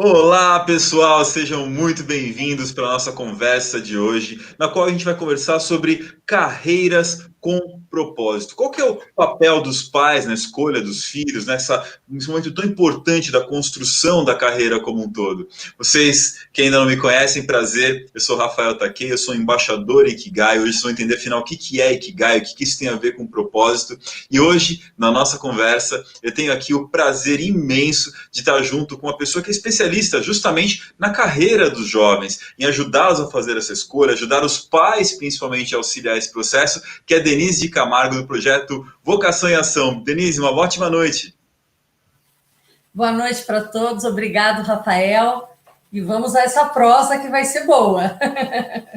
Olá, pessoal, sejam muito bem-vindos para a nossa conversa de hoje, na qual a gente vai conversar sobre carreiras com propósito. Qual que é o papel dos pais na escolha dos filhos, nesse momento tão importante da construção da carreira como um todo? Vocês que ainda não me conhecem, prazer, eu sou Rafael Takei, eu sou embaixador Ikigai, hoje vocês vão entender afinal o que é Ikigai, o que isso tem a ver com propósito, e hoje, na nossa conversa, eu tenho aqui o prazer imenso de estar junto com uma pessoa que é especialista justamente na carreira dos jovens, em ajudá-los a fazer essa escolha, ajudar os pais principalmente a auxiliar esse processo, que é Denise de Camargo, do projeto Vocação em Ação. Denise, uma ótima noite. Boa noite para todos, obrigado, Rafael. E vamos a essa prosa que vai ser boa.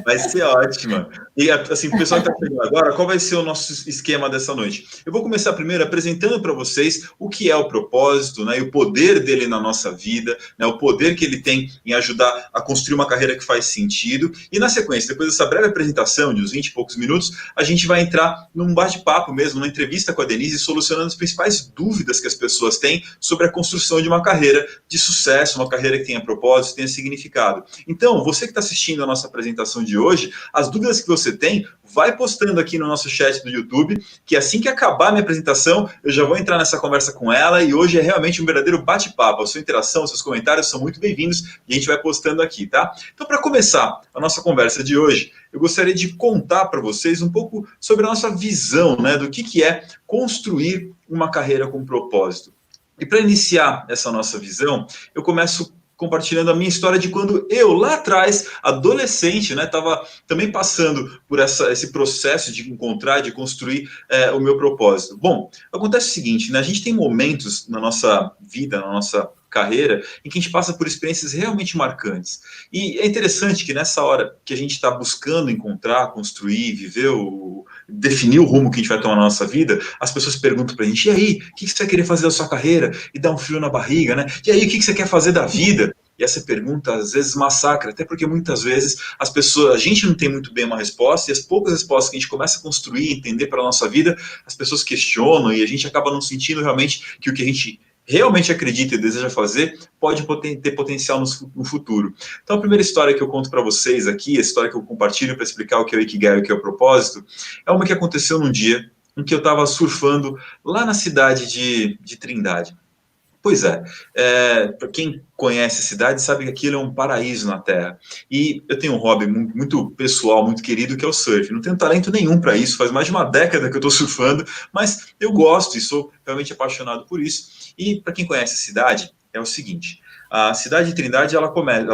Vai ser ótima. E assim, o pessoal que está chegando agora, qual vai ser o nosso esquema dessa noite? Eu vou começar primeiro apresentando para vocês o que é o propósito, né, e o poder dele na nossa vida, né, o poder que ele tem em ajudar a construir uma carreira que faz sentido. E na sequência, depois dessa breve apresentação de uns 20 e poucos minutos, a gente vai entrar num bate-papo mesmo, numa entrevista com a Denise, solucionando as principais dúvidas que as pessoas têm sobre a construção de uma carreira de sucesso, uma carreira que tenha propósito, tenha significado. Então, você que está assistindo a nossa apresentação de hoje, as dúvidas que você tem, vai postando aqui no nosso chat do YouTube, que assim que acabar a minha apresentação, eu já vou entrar nessa conversa com ela, e hoje é realmente um verdadeiro bate-papo. A sua interação, os seus comentários são muito bem-vindos, e a gente vai postando aqui, tá? Então, para começar a nossa conversa de hoje, eu gostaria de contar para vocês um pouco sobre a nossa visão, né, do que é construir uma carreira com propósito. E para iniciar essa nossa visão, eu começo compartilhando a minha história de quando eu, lá atrás, adolescente, né, estava também passando por esse processo de encontrar, de construir o meu propósito. Bom, acontece o seguinte, né, a gente tem momentos na nossa vida, na nossa carreira, em que a gente passa por experiências realmente marcantes. E é interessante que nessa hora que a gente está buscando encontrar, construir, viver, definir o rumo que a gente vai tomar na nossa vida, as pessoas perguntam para a gente, e aí, o que você vai querer fazer da sua carreira? E dá um frio na barriga, né? E aí, o que você quer fazer da vida? E essa pergunta, às vezes, massacra, até porque muitas vezes as pessoas, a gente não tem muito bem uma resposta, e as poucas respostas que a gente começa a construir, entender para a nossa vida, as pessoas questionam, e a gente acaba não sentindo realmente que o que a gente realmente acredita e deseja fazer, pode ter potencial no futuro. Então, a primeira história que eu conto para vocês aqui, a história que eu compartilho para explicar o que é o Ikigai e o que é o propósito, é uma que aconteceu num dia em que eu estava surfando lá na cidade de Trindade. Pois é, para quem conhece a cidade sabe que aquilo é um paraíso na Terra. E eu tenho um hobby muito pessoal, muito querido, que é o surf. Não tenho talento nenhum para isso, faz mais de uma década que eu estou surfando, mas eu gosto e sou realmente apaixonado por isso. E para quem conhece a cidade, é o seguinte: a cidade de Trindade, ela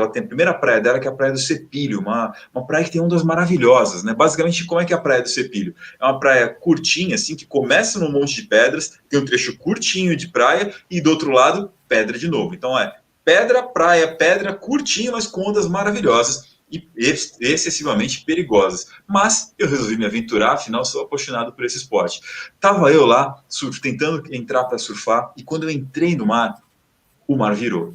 tem a primeira praia dela, que é a Praia do Sepílio, uma praia que tem ondas maravilhosas, né? Basicamente, como é que é a Praia do Sepílio? É uma praia curtinha, assim, que começa num monte de pedras, tem um trecho curtinho de praia, e do outro lado, pedra de novo. Então é pedra, praia, pedra, curtinho, mas com ondas maravilhosas e excessivamente perigosas. Mas eu resolvi me aventurar, afinal sou apaixonado por esse esporte. Tava eu lá, tentando entrar para surfar, e quando eu entrei no mar, o mar virou.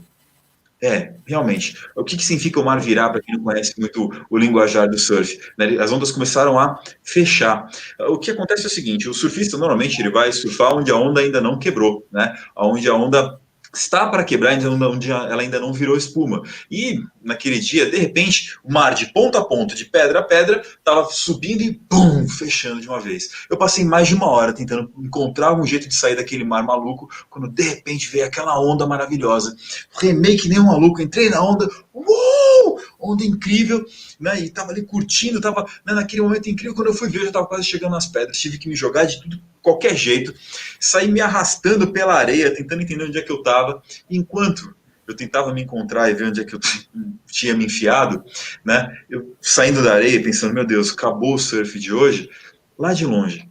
Realmente. O que significa o mar virar, para quem não conhece muito o linguajar do surf? Né? As ondas começaram a fechar. O que acontece é o seguinte: o surfista, normalmente, ele vai surfar onde a onda ainda não quebrou, né? Onde a onda está para quebrar, onde ela ainda não virou espuma. E, naquele dia, de repente, o mar de ponta a ponta, de pedra a pedra, estava subindo e, pum, fechando de uma vez. Eu passei mais de uma hora tentando encontrar algum jeito de sair daquele mar maluco, quando, de repente, veio aquela onda maravilhosa. Remei que nem um maluco, entrei na onda, onda incrível, né? E tava ali curtindo, tava, né, naquele momento incrível. Quando eu fui ver, eu já tava quase chegando nas pedras, tive que me jogar de tudo, qualquer jeito, saí me arrastando pela areia, tentando entender onde é que eu tava. E enquanto eu tentava me encontrar e ver onde é que eu tinha me enfiado, né? Eu saindo da areia, pensando, meu Deus, acabou o surf de hoje. Lá de longe,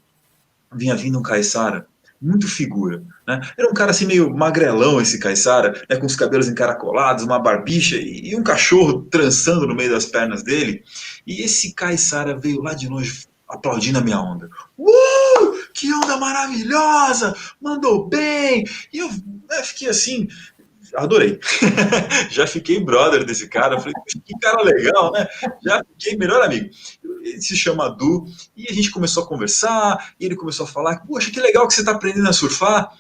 vinha vindo um caiçara, muito figura, né? Era um cara assim meio magrelão, esse caiçara, né, com os cabelos encaracolados, uma barbicha e um cachorro trançando no meio das pernas dele. E esse caiçara veio lá de longe aplaudindo a minha onda. Que onda maravilhosa! Mandou bem! E eu fiquei assim, adorei. Já fiquei brother desse cara, falei, que cara legal, né? Já fiquei melhor amigo. Ele se chama Du, e a gente começou a conversar, e ele começou a falar, poxa, que legal que você está aprendendo a surfar.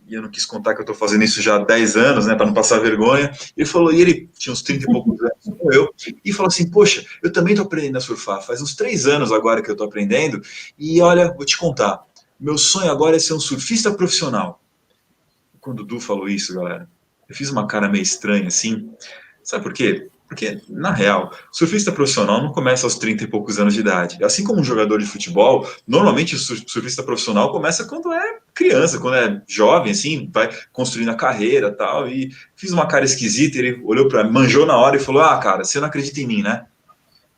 e eu não quis contar que eu estou fazendo isso já há 10 anos, né, para não passar vergonha. Ele falou, e ele tinha uns 30 e poucos anos, como eu, e falou assim, poxa, eu também estou aprendendo a surfar, faz uns 3 anos agora que eu estou aprendendo, e olha, vou te contar, meu sonho agora é ser um surfista profissional. Quando o Du falou isso, galera, eu fiz uma cara meio estranha, assim, sabe por quê? Porque, na real, surfista profissional não começa aos 30 e poucos anos de idade. Assim como um jogador de futebol, normalmente o surfista profissional começa quando é criança, quando é jovem, assim, vai construindo a carreira e tal. E fiz uma cara esquisita, ele olhou para mim, manjou na hora e falou: Ah, cara, você não acredita em mim, né?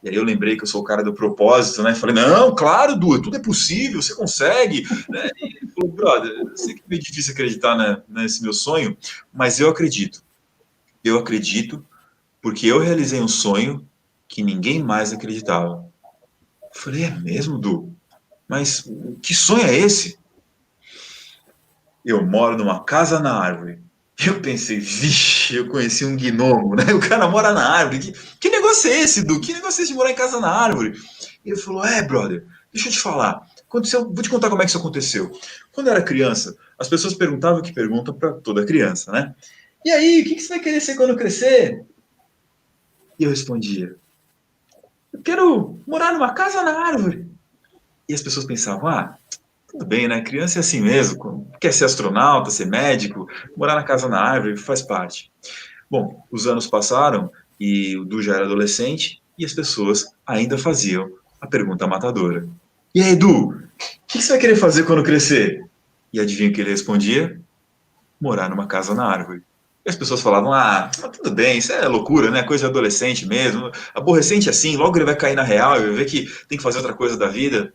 E aí eu lembrei que eu sou o cara do propósito, né? Falei, não, claro, Du, tudo é possível, você consegue. Né? E ele falou, brother, eu sei que é meio difícil acreditar, né, nesse meu sonho, mas eu acredito. Eu acredito porque eu realizei um sonho que ninguém mais acreditava. Eu falei, é mesmo, Du? Mas que sonho é esse? Eu moro numa casa na árvore. Eu pensei, vixe, eu conheci um gnomo, né? O cara mora na árvore. Que negócio é esse, Du? Que negócio é esse de morar em casa na árvore? E ele falou, brother, deixa eu te falar. Aconteceu, vou te contar como é que isso aconteceu. Quando eu era criança, as pessoas perguntavam o que perguntam para toda criança, né? E aí, o que você vai querer ser quando crescer? E eu respondia, eu quero morar numa casa na árvore. E as pessoas pensavam, tudo bem, né? Criança é assim mesmo, quer ser astronauta, ser médico, morar na casa na árvore, faz parte. Bom, os anos passaram e o Du já era adolescente e as pessoas ainda faziam a pergunta matadora. E aí, Du, o que você vai querer fazer quando crescer? E adivinha o que ele respondia? Morar numa casa na árvore. E as pessoas falavam, tudo bem, isso é loucura, né? Coisa de adolescente mesmo. Aborrecente assim, logo ele vai cair na real e vai ver que tem que fazer outra coisa da vida.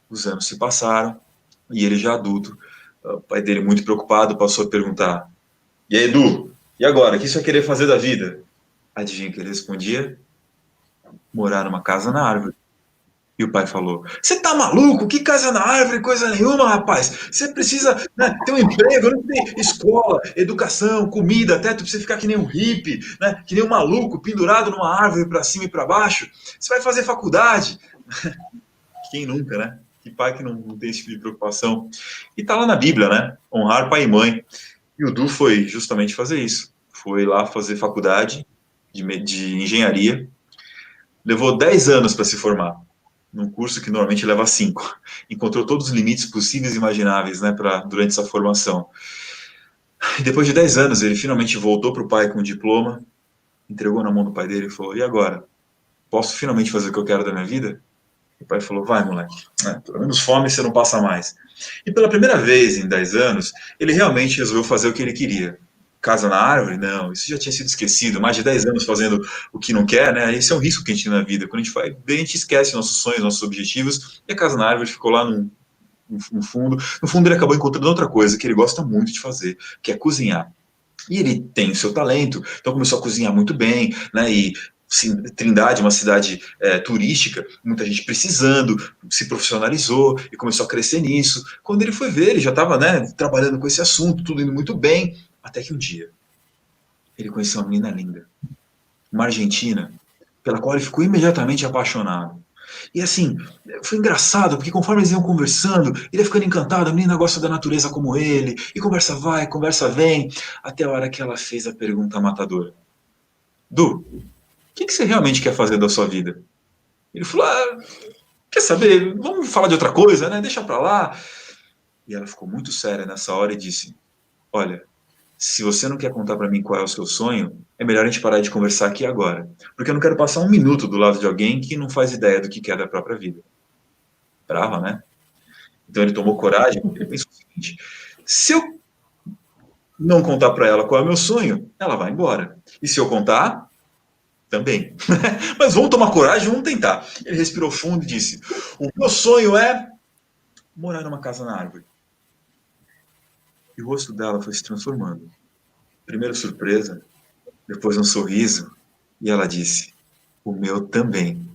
Os anos se passaram e ele já adulto, o pai dele muito preocupado passou a perguntar, e aí, Edu, e agora, o que você vai querer fazer da vida? Adivinha que ele respondia? Morar numa casa na árvore. E o pai falou, você tá maluco? Que casa na árvore? Coisa nenhuma, rapaz. Você precisa, né, ter um emprego, não tem escola, educação, comida, até tu precisa ficar que nem um hippie, né, que nem um maluco, pendurado numa árvore para cima e para baixo. Você vai fazer faculdade. Quem nunca, né? Que pai que não tem esse tipo de preocupação? E tá lá na Bíblia, né? Honrar pai e mãe. E o Du foi justamente fazer isso. Foi lá fazer faculdade de engenharia. Levou 10 anos para se formar, num curso que normalmente leva 5. Encontrou todos os limites possíveis e imagináveis, né, durante essa formação. E depois de 10 anos, ele finalmente voltou para o pai com o diploma, entregou na mão do pai dele e falou, e agora? Posso finalmente fazer o que eu quero da minha vida? O pai falou, vai, moleque, pelo menos fome você não passa mais. E pela primeira vez em 10 anos, ele realmente resolveu fazer o que ele queria. Casa na árvore? Não, isso já tinha sido esquecido. Mais de 10 anos fazendo o que não quer, né? Esse é um risco que a gente tem na vida. Quando a gente vai bem, a gente esquece nossos sonhos, nossos objetivos, e a casa na árvore ficou lá no fundo. No fundo, ele acabou encontrando outra coisa que ele gosta muito de fazer, que é cozinhar. E ele tem o seu talento, então começou a cozinhar muito bem, né? E sim, Trindade, uma cidade turística, muita gente precisando, se profissionalizou e começou a crescer nisso. Quando ele foi ver, ele já estava, né, trabalhando com esse assunto, tudo indo muito bem, até que um dia ele conheceu uma menina linda, uma argentina, pela qual ele ficou imediatamente apaixonado. E assim, foi engraçado, porque conforme eles iam conversando, ele ia ficando encantado, a menina gosta da natureza como ele, e conversa vai, conversa vem, até a hora que ela fez a pergunta matadora. Du, o que você realmente quer fazer da sua vida? Ele falou, quer saber, vamos falar de outra coisa, né? Deixa pra lá. E ela ficou muito séria nessa hora e disse, olha, se você não quer contar pra mim qual é o seu sonho, é melhor a gente parar de conversar aqui agora. Porque eu não quero passar um minuto do lado de alguém que não faz ideia do que quer da própria vida. Brava, né? Então ele tomou coragem, ele pensou o seguinte, se eu não contar pra ela qual é o meu sonho, ela vai embora. E se eu contar, também. Mas vamos tomar coragem, vamos tentar. Ele respirou fundo e disse, o meu sonho é morar numa casa na árvore. E o rosto dela foi se transformando. Primeiro surpresa, depois um sorriso, e ela disse, o meu também.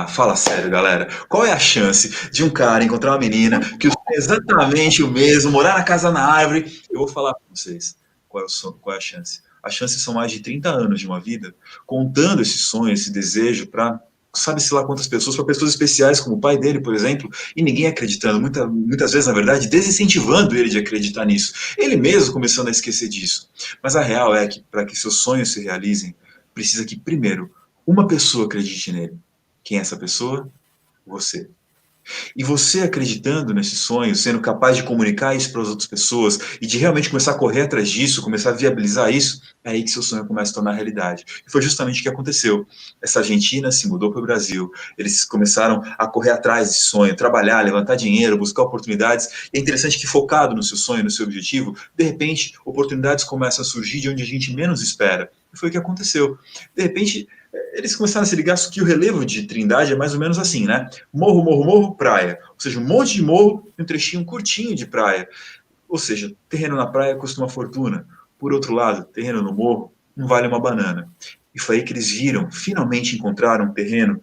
Fala sério, galera. Qual é a chance de um cara encontrar uma menina que o sonho é exatamente o mesmo, morar na casa na árvore? Eu vou falar para vocês qual é a chance. A chance são mais de 30 anos de uma vida contando esse sonho, esse desejo para sabe-se lá quantas pessoas, para pessoas especiais como o pai dele, por exemplo, e ninguém acreditando, muitas vezes, na verdade, desincentivando ele de acreditar nisso. Ele mesmo começando a esquecer disso. Mas a real é que, para que seus sonhos se realizem, precisa que, primeiro, uma pessoa acredite nele. Quem é essa pessoa? Você. E você acreditando nesse sonho, sendo capaz de comunicar isso para as outras pessoas e de realmente começar a correr atrás disso, começar a viabilizar isso, é aí que seu sonho começa a tornar realidade. E foi justamente o que aconteceu. Essa Argentina se mudou para o Brasil, eles começaram a correr atrás desse sonho, trabalhar, levantar dinheiro, buscar oportunidades. E é interessante que, focado no seu sonho, no seu objetivo, de repente, oportunidades começam a surgir de onde a gente menos espera. E foi o que aconteceu. De repente, eles começaram a se ligar que o relevo de Trindade é mais ou menos assim, né? Morro, morro, morro, praia. Ou seja, um monte de morro e um trechinho curtinho de praia. Ou seja, terreno na praia custa uma fortuna. Por outro lado, terreno no morro não vale uma banana. E foi aí que eles viram, finalmente encontraram um terreno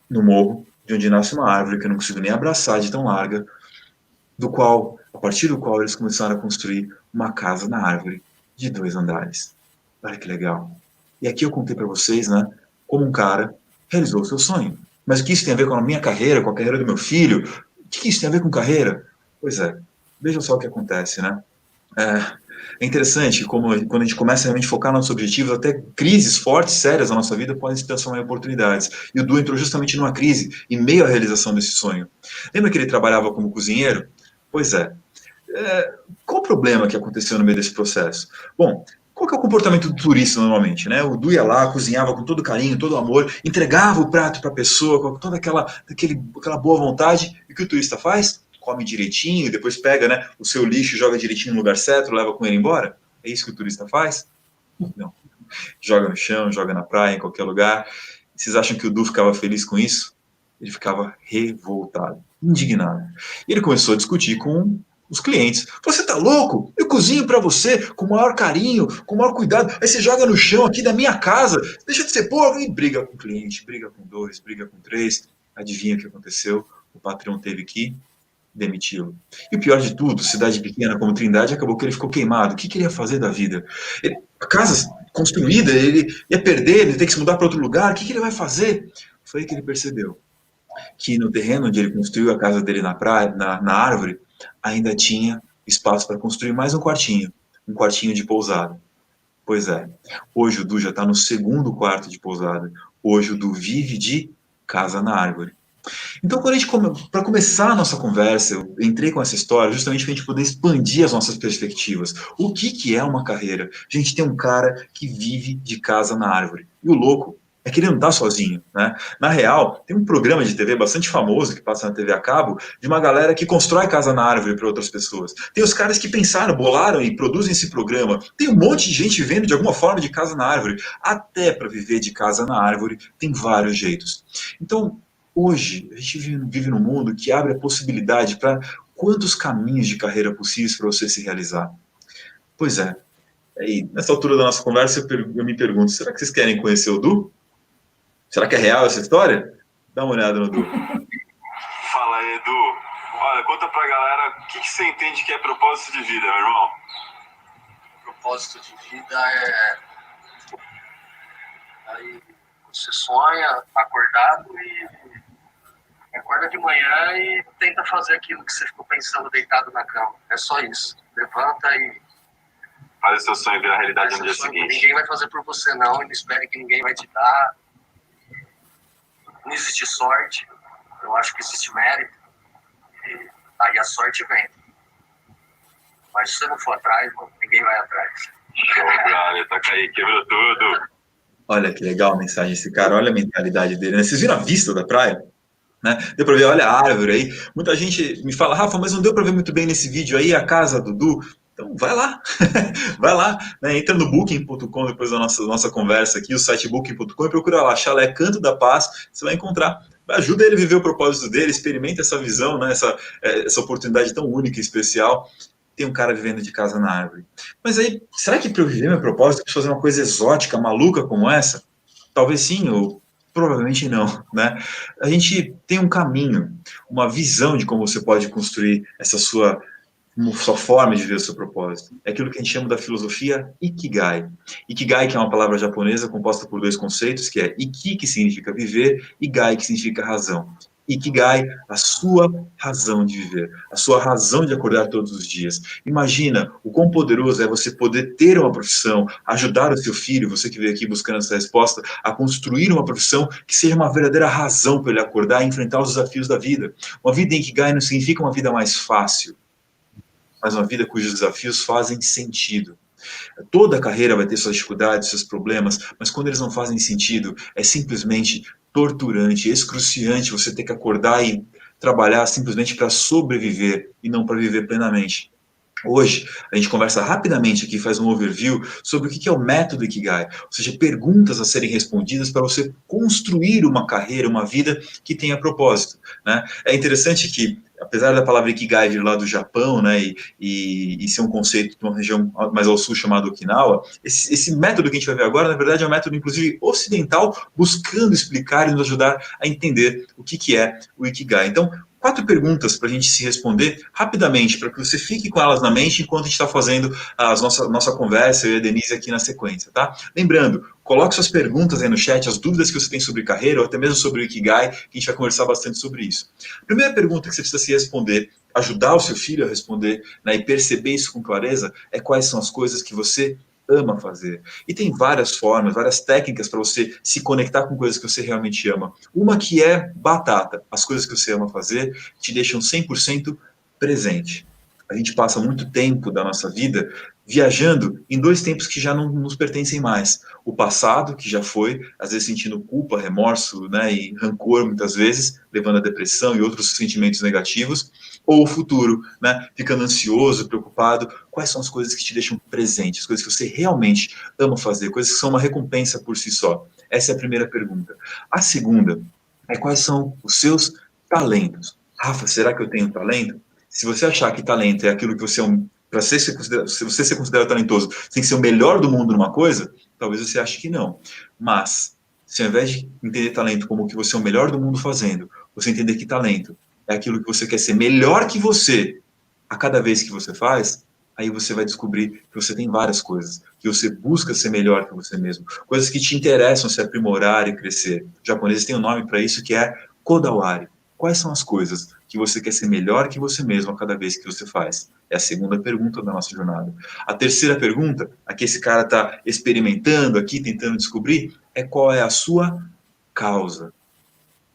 no morro, de onde nasce uma árvore que eu não consigo nem abraçar de tão larga, a partir do qual eles começaram a construir uma casa na árvore de 2 andares. Olha que legal. E aqui eu contei para vocês, né, como um cara realizou o seu sonho. Mas o que isso tem a ver com a minha carreira, com a carreira do meu filho? O que isso tem a ver com carreira? Pois é, vejam só o que acontece, né? É interessante como, quando a gente começa a realmente focar nos nossos objetivos, até crises fortes, sérias na nossa vida podem se transformar em oportunidades. E o Du entrou justamente numa crise, em meio à realização desse sonho. Lembra que ele trabalhava como cozinheiro? Pois é. Qual o problema que aconteceu no meio desse processo? Bom, qual que é o comportamento do turista normalmente, né? O Du ia lá, cozinhava com todo carinho, todo amor, entregava o prato para a pessoa com toda aquela boa vontade. E o que o turista faz? Come direitinho, depois pega, né, o seu lixo, joga direitinho no lugar certo, leva com ele embora? É isso que o turista faz? Não. Joga no chão, joga na praia, em qualquer lugar. Vocês acham que o Du ficava feliz com isso? Ele ficava revoltado, indignado. E ele começou a discutir com os clientes. Você tá louco? Eu cozinho para você com o maior carinho, com o maior cuidado. Aí você joga no chão aqui da minha casa. Deixa de ser porco. E briga com o cliente, briga com 2, briga com 3. Adivinha o que aconteceu? O patrão teve que demiti-lo. E o pior de tudo, cidade pequena como Trindade, acabou que ele ficou queimado. O que ele ia fazer da vida? A casa construída, ele ia perder, ele tem que se mudar para outro lugar. O que ele vai fazer? Foi aí que ele percebeu que no terreno onde ele construiu a casa dele na praia, na árvore, ainda tinha espaço para construir mais um quartinho de pousada. Pois é, hoje o Du já está no 2º quarto de pousada. Hoje o Du vive de casa na árvore. Então, para começar a nossa conversa, eu entrei com essa história justamente para a gente poder expandir as nossas perspectivas. O que é uma carreira? A gente tem um cara que vive de casa na árvore. E o louco é que ele não está sozinho, né? Na real, tem um programa de TV bastante famoso que passa na TV a cabo, de uma galera que constrói casa na árvore para outras pessoas. Tem os caras que pensaram, bolaram e produzem esse programa. Tem um monte de gente vivendo de alguma forma de casa na árvore. Até para viver de casa na árvore, tem vários jeitos. Então, hoje, a gente vive num mundo que abre a possibilidade para quantos caminhos de carreira possíveis para você se realizar. Pois é. Aí, nessa altura da nossa conversa, eu me pergunto, será que vocês querem conhecer o Du? Será que é real essa história? Dá uma olhada no Du. Fala aí, Edu. Olha, conta pra galera o que você entende que é propósito de vida, meu irmão. Propósito de vida é... Aí você sonha, tá acordado e acorda de manhã e tenta fazer aquilo que você ficou pensando deitado na cama. É só isso. Levanta e... Faz o seu sonho virar realidade no dia seguinte. Ninguém vai fazer por você, não. E não espere que ninguém vai te dar. Não existe sorte. Eu acho que existe mérito. E aí a sorte vem. Mas se você não for atrás, mano, ninguém vai atrás. Show, brother. Toca aí, quebrou tudo. Olha que legal a mensagem desse cara. Olha a mentalidade dele, né? Vocês viram a vista da praia? Né? Deu para ver, olha a árvore aí. Muita gente me fala, Rafa, mas não deu para ver muito bem nesse vídeo aí a casa do Du. Então vai lá, vai lá, né? Entra no booking.com depois da nossa conversa aqui, o site booking.com, e procura lá, Chalé Canto da Paz, você vai encontrar. Ajuda ele a viver o propósito dele, experimenta essa visão, né? essa oportunidade tão única e especial. Tem um cara vivendo de casa na árvore. Mas aí, será que para eu viver meu propósito, eu preciso fazer uma coisa exótica, maluca como essa? Talvez sim, ou provavelmente não, né? A gente tem um caminho, uma visão de como você pode construir essa sua sua forma de ver o seu propósito. É aquilo que a gente chama da filosofia Ikigai. Ikigai, que é uma palavra japonesa composta por dois conceitos, que é Iki, que significa viver, e Gai, que significa razão. Ikigai, a sua razão de viver, a sua razão de acordar todos os dias. Imagina o quão poderoso é você poder ter uma profissão, ajudar o seu filho, você que veio aqui buscando essa resposta, a construir uma profissão que seja uma verdadeira razão para ele acordar e enfrentar os desafios da vida. Uma vida em Ikigai não significa uma vida mais fácil, mas uma vida cujos desafios fazem sentido. Toda carreira vai ter suas dificuldades, seus problemas, mas quando eles não fazem sentido, é simplesmente torturante, excruciante você ter que acordar e trabalhar simplesmente para sobreviver e não para viver plenamente. Hoje, a gente conversa rapidamente aqui, faz um overview sobre o que é o método Ikigai, ou seja, perguntas a serem respondidas para você construir uma carreira, uma vida que tenha propósito, né? É interessante que, apesar da palavra Ikigai vir lá do Japão, né, e ser um conceito de uma região mais ao sul chamada Okinawa, esse método que a gente vai ver agora, na verdade, é um método, inclusive, ocidental, buscando explicar e nos ajudar a entender o que é o Ikigai. Então, 4 perguntas para a gente se responder rapidamente, para que você fique com elas na mente enquanto a gente está fazendo a nossa conversa, eu e a Denise aqui na sequência, tá? Lembrando, coloque suas perguntas aí no chat, as dúvidas que você tem sobre carreira, ou até mesmo sobre o Ikigai, que a gente vai conversar bastante sobre isso. A primeira pergunta que você precisa se responder, ajudar o seu filho a responder, né, e perceber isso com clareza, é quais são as coisas que você ama fazer. E tem várias formas, várias técnicas para você se conectar com coisas que você realmente ama. Uma que é batata. As coisas que você ama fazer te deixam 100% presente. A gente passa muito tempo da nossa vida viajando em 2 tempos que já não nos pertencem mais. O passado, que já foi, às vezes sentindo culpa, remorso, né, e rancor, muitas vezes, levando à depressão e outros sentimentos negativos, ou o futuro, né, ficando ansioso, preocupado. Quais são as coisas que te deixam presente, as coisas que você realmente ama fazer, coisas que são uma recompensa por si só? Essa é a primeira pergunta. A segunda é quais são os seus talentos. Rafa, será que eu tenho talento? Se você achar que talento é aquilo que você é para se você ser considerado talentoso, você tem que ser o melhor do mundo numa coisa, talvez você ache que não. Mas, se ao invés de entender talento como que você é o melhor do mundo fazendo, você entender que talento é aquilo que você quer ser melhor que você a cada vez que você faz, aí você vai descobrir que você tem várias coisas, que você busca ser melhor que você mesmo, coisas que te interessam se aprimorar e crescer. Os japoneses têm um nome para isso que é kodawari. Quais são as coisas que você quer ser melhor que você mesmo a cada vez que você faz? É a segunda pergunta da nossa jornada. A terceira pergunta, a que esse cara está experimentando aqui, tentando descobrir, é qual é a sua causa.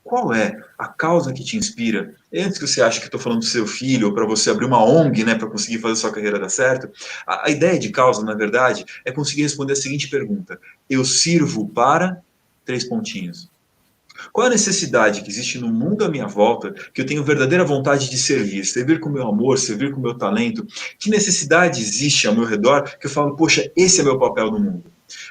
Qual é a causa que te inspira? Antes que você ache que estou falando do seu filho, ou para você abrir uma ONG, né, para conseguir fazer sua carreira dar certo, a ideia de causa, na verdade, é conseguir responder a seguinte pergunta: eu sirvo para... 3 pontinhos. Qual a necessidade que existe no mundo à minha volta que eu tenho verdadeira vontade de servir? Servir com o meu amor, servir com o meu talento? Que necessidade existe ao meu redor que eu falo, poxa, esse é meu papel no mundo?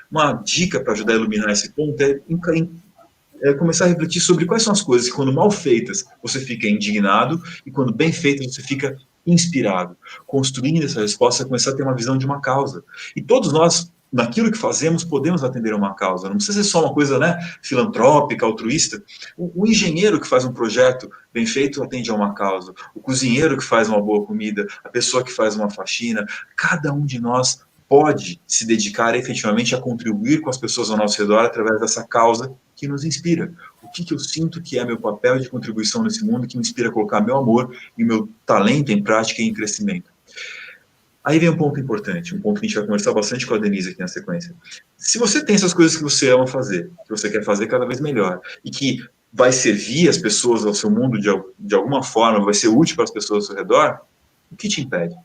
Uma dica para ajudar a iluminar esse ponto é começar a refletir sobre quais são as coisas que, quando mal feitas, você fica indignado e, quando bem feitas, você fica inspirado. Construindo essa resposta, começar a ter uma visão de uma causa. E todos nós, naquilo que fazemos, podemos atender a uma causa. Não precisa ser só uma coisa, né, filantrópica, altruísta. O engenheiro que faz um projeto bem feito atende a uma causa. O cozinheiro que faz uma boa comida, a pessoa que faz uma faxina. Cada um de nós pode se dedicar efetivamente a contribuir com as pessoas ao nosso redor através dessa causa que nos inspira. O que eu sinto que é meu papel de contribuição nesse mundo que me inspira a colocar meu amor e meu talento em prática e em crescimento. Aí vem um ponto importante, um ponto que a gente vai conversar bastante com a Denise aqui na sequência. Se você tem essas coisas que você ama fazer, que você quer fazer cada vez melhor, e que vai servir as pessoas ao seu mundo de alguma forma, vai ser útil para as pessoas ao seu redor, o que te impede?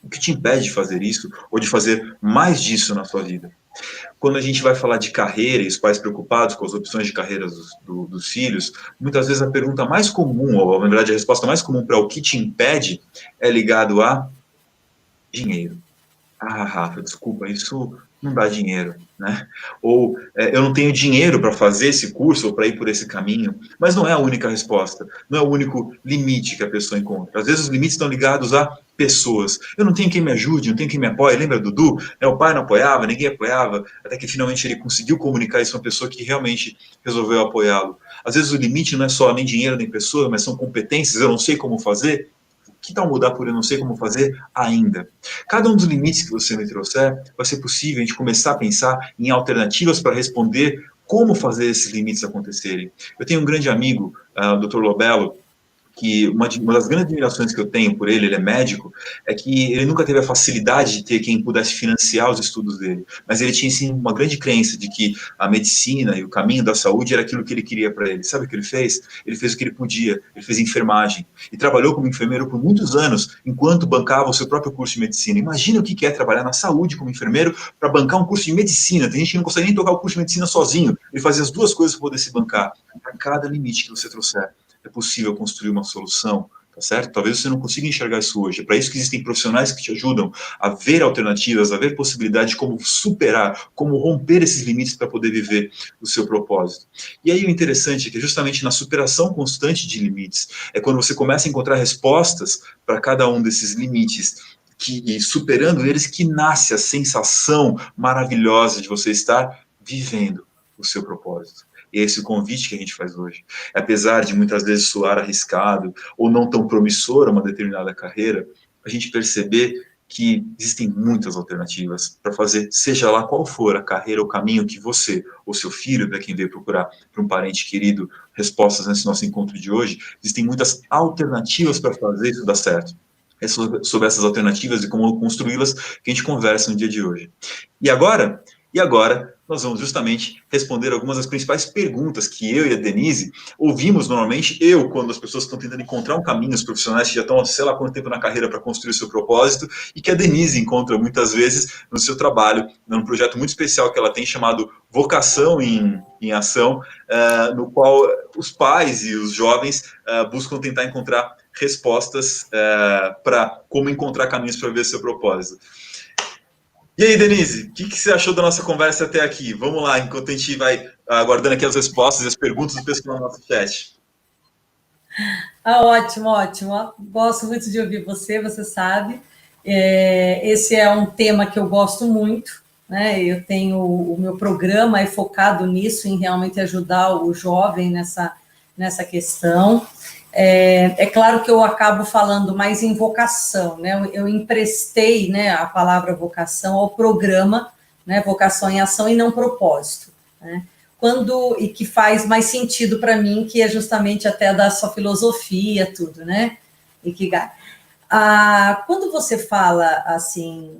O que te impede de fazer isso ou de fazer mais disso na sua vida? Quando a gente vai falar de carreira e os pais preocupados com as opções de carreira dos filhos, muitas vezes a pergunta mais comum, ou na verdade a resposta mais comum para o que te impede é ligado a dinheiro. Ah, Rafa, desculpa, isso não dá dinheiro, né? Ou eu não tenho dinheiro para fazer esse curso ou para ir por esse caminho, mas não é a única resposta, não é o único limite que a pessoa encontra. Às vezes os limites estão ligados a pessoas. Eu não tenho quem me ajude, não tenho quem me apoie. Lembra do Dudu? O pai não apoiava, ninguém apoiava, até que finalmente ele conseguiu comunicar isso a uma pessoa que realmente resolveu apoiá-lo. Às vezes o limite não é só nem dinheiro nem pessoa, mas são competências, eu não sei como fazer. Que tal mudar por eu não sei como fazer ainda? Cada um dos limites que você me trouxer, vai ser possível a gente começar a pensar em alternativas para responder como fazer esses limites acontecerem. Eu tenho um grande amigo, o Dr. Lobello, que uma das grandes admirações que eu tenho por ele é médico, é que ele nunca teve a facilidade de ter quem pudesse financiar os estudos dele, mas ele tinha, sim, uma grande crença de que a medicina e o caminho da saúde era aquilo que ele queria para ele. Sabe o que ele fez? Ele fez o que ele podia, ele fez enfermagem, e trabalhou como enfermeiro por muitos anos, enquanto bancava o seu próprio curso de medicina. Imagina o que é trabalhar na saúde como enfermeiro para bancar um curso de medicina. Tem gente que não consegue nem tocar o curso de medicina sozinho, ele fazia as duas coisas para poder se bancar. Para cada limite que você trouxer, é possível construir uma solução, tá certo? Talvez você não consiga enxergar isso hoje. É para isso que existem profissionais que te ajudam a ver alternativas, a ver possibilidades de como superar, como romper esses limites para poder viver o seu propósito. E aí o interessante é que justamente na superação constante de limites, é quando você começa a encontrar respostas para cada um desses limites, e superando eles, que nasce a sensação maravilhosa de você estar vivendo o seu propósito. E é esse o convite que a gente faz hoje. Apesar de muitas vezes soar arriscado ou não tão promissor uma determinada carreira, a gente perceber que existem muitas alternativas para fazer, seja lá qual for a carreira ou caminho que você ou seu filho, para quem veio procurar para um parente querido respostas nesse nosso encontro de hoje, existem muitas alternativas para fazer isso dar certo. É sobre essas alternativas e como construí-las que a gente conversa no dia de hoje. E agora, nós vamos justamente responder algumas das principais perguntas que eu e a Denise ouvimos normalmente, quando as pessoas estão tentando encontrar um caminho, os profissionais que já estão, sei lá quanto tempo na carreira para construir o seu propósito, e que a Denise encontra muitas vezes no seu trabalho, num projeto muito especial que ela tem chamado Vocação em Ação, no qual os pais e os jovens buscam tentar encontrar respostas para como encontrar caminhos para ver seu propósito. E aí, Denise, o que você achou da nossa conversa até aqui? Vamos lá, enquanto a gente vai aguardando aqui as respostas e as perguntas do pessoal no nosso chat. Ótimo, ótimo. Gosto muito de ouvir você sabe. Esse é um tema que eu gosto muito, né? Eu tenho o meu programa focado nisso, em realmente ajudar o jovem nessa questão. É claro que eu acabo falando mais em vocação, né? Eu emprestei, né, a palavra vocação ao programa, né, Vocação em Ação, e não propósito, né? E que faz mais sentido para mim, que é justamente até da sua filosofia, tudo, né? Ikigai. Quando você fala assim,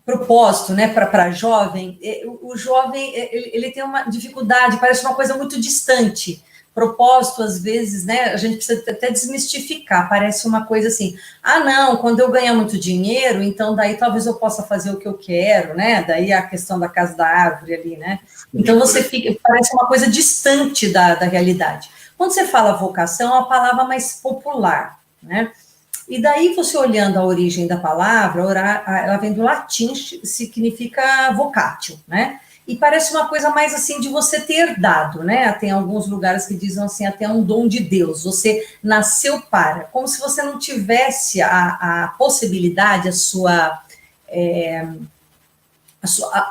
propósito, né, para jovem, o jovem ele tem uma dificuldade, parece uma coisa muito distante. Propósito, às vezes, né, a gente precisa até desmistificar, parece uma coisa assim, não, quando eu ganhar muito dinheiro, então daí talvez eu possa fazer o que eu quero, né, daí a questão da casa da árvore ali, né, então parece uma coisa distante da realidade. Quando você fala vocação, é uma palavra mais popular, né, e daí você olhando a origem da palavra, ela vem do latim, significa vocatio, né, e parece uma coisa mais assim de você ter herdado, né? Tem alguns lugares que dizem assim, até um dom de Deus, você nasceu para, como se você não tivesse a possibilidade,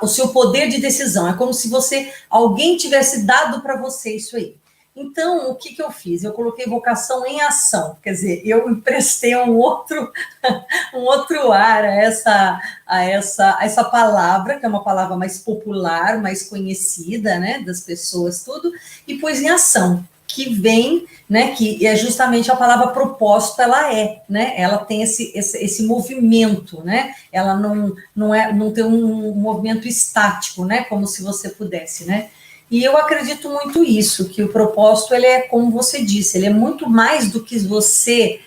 o seu poder de decisão, é como se alguém tivesse dado para você isso aí. Então, o que eu fiz? Eu coloquei vocação em ação, quer dizer, eu emprestei um outro ar a essa palavra, que é uma palavra mais popular, mais conhecida, né, das pessoas, tudo, e pus em ação, que vem, né, que é justamente a palavra propósito, né, ela tem esse movimento, né, ela não tem um movimento estático, né, como se você pudesse, né. E eu acredito muito isso, que o propósito, ele é, como você disse, ele é muito mais do que você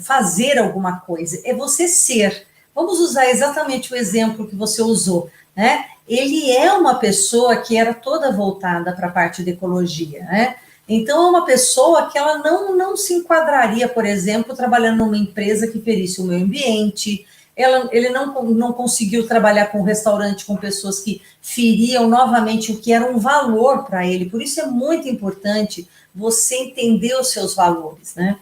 fazer alguma coisa, é você ser. Vamos usar exatamente o exemplo que você usou, né? Ele é uma pessoa que era toda voltada para a parte de ecologia, né? Então, é uma pessoa que ela não se enquadraria, por exemplo, trabalhando numa empresa que ferisse o meio ambiente. Ele não conseguiu trabalhar com restaurante com pessoas que feriam novamente o que era um valor para ele. Por isso é muito importante você entender os seus valores, né?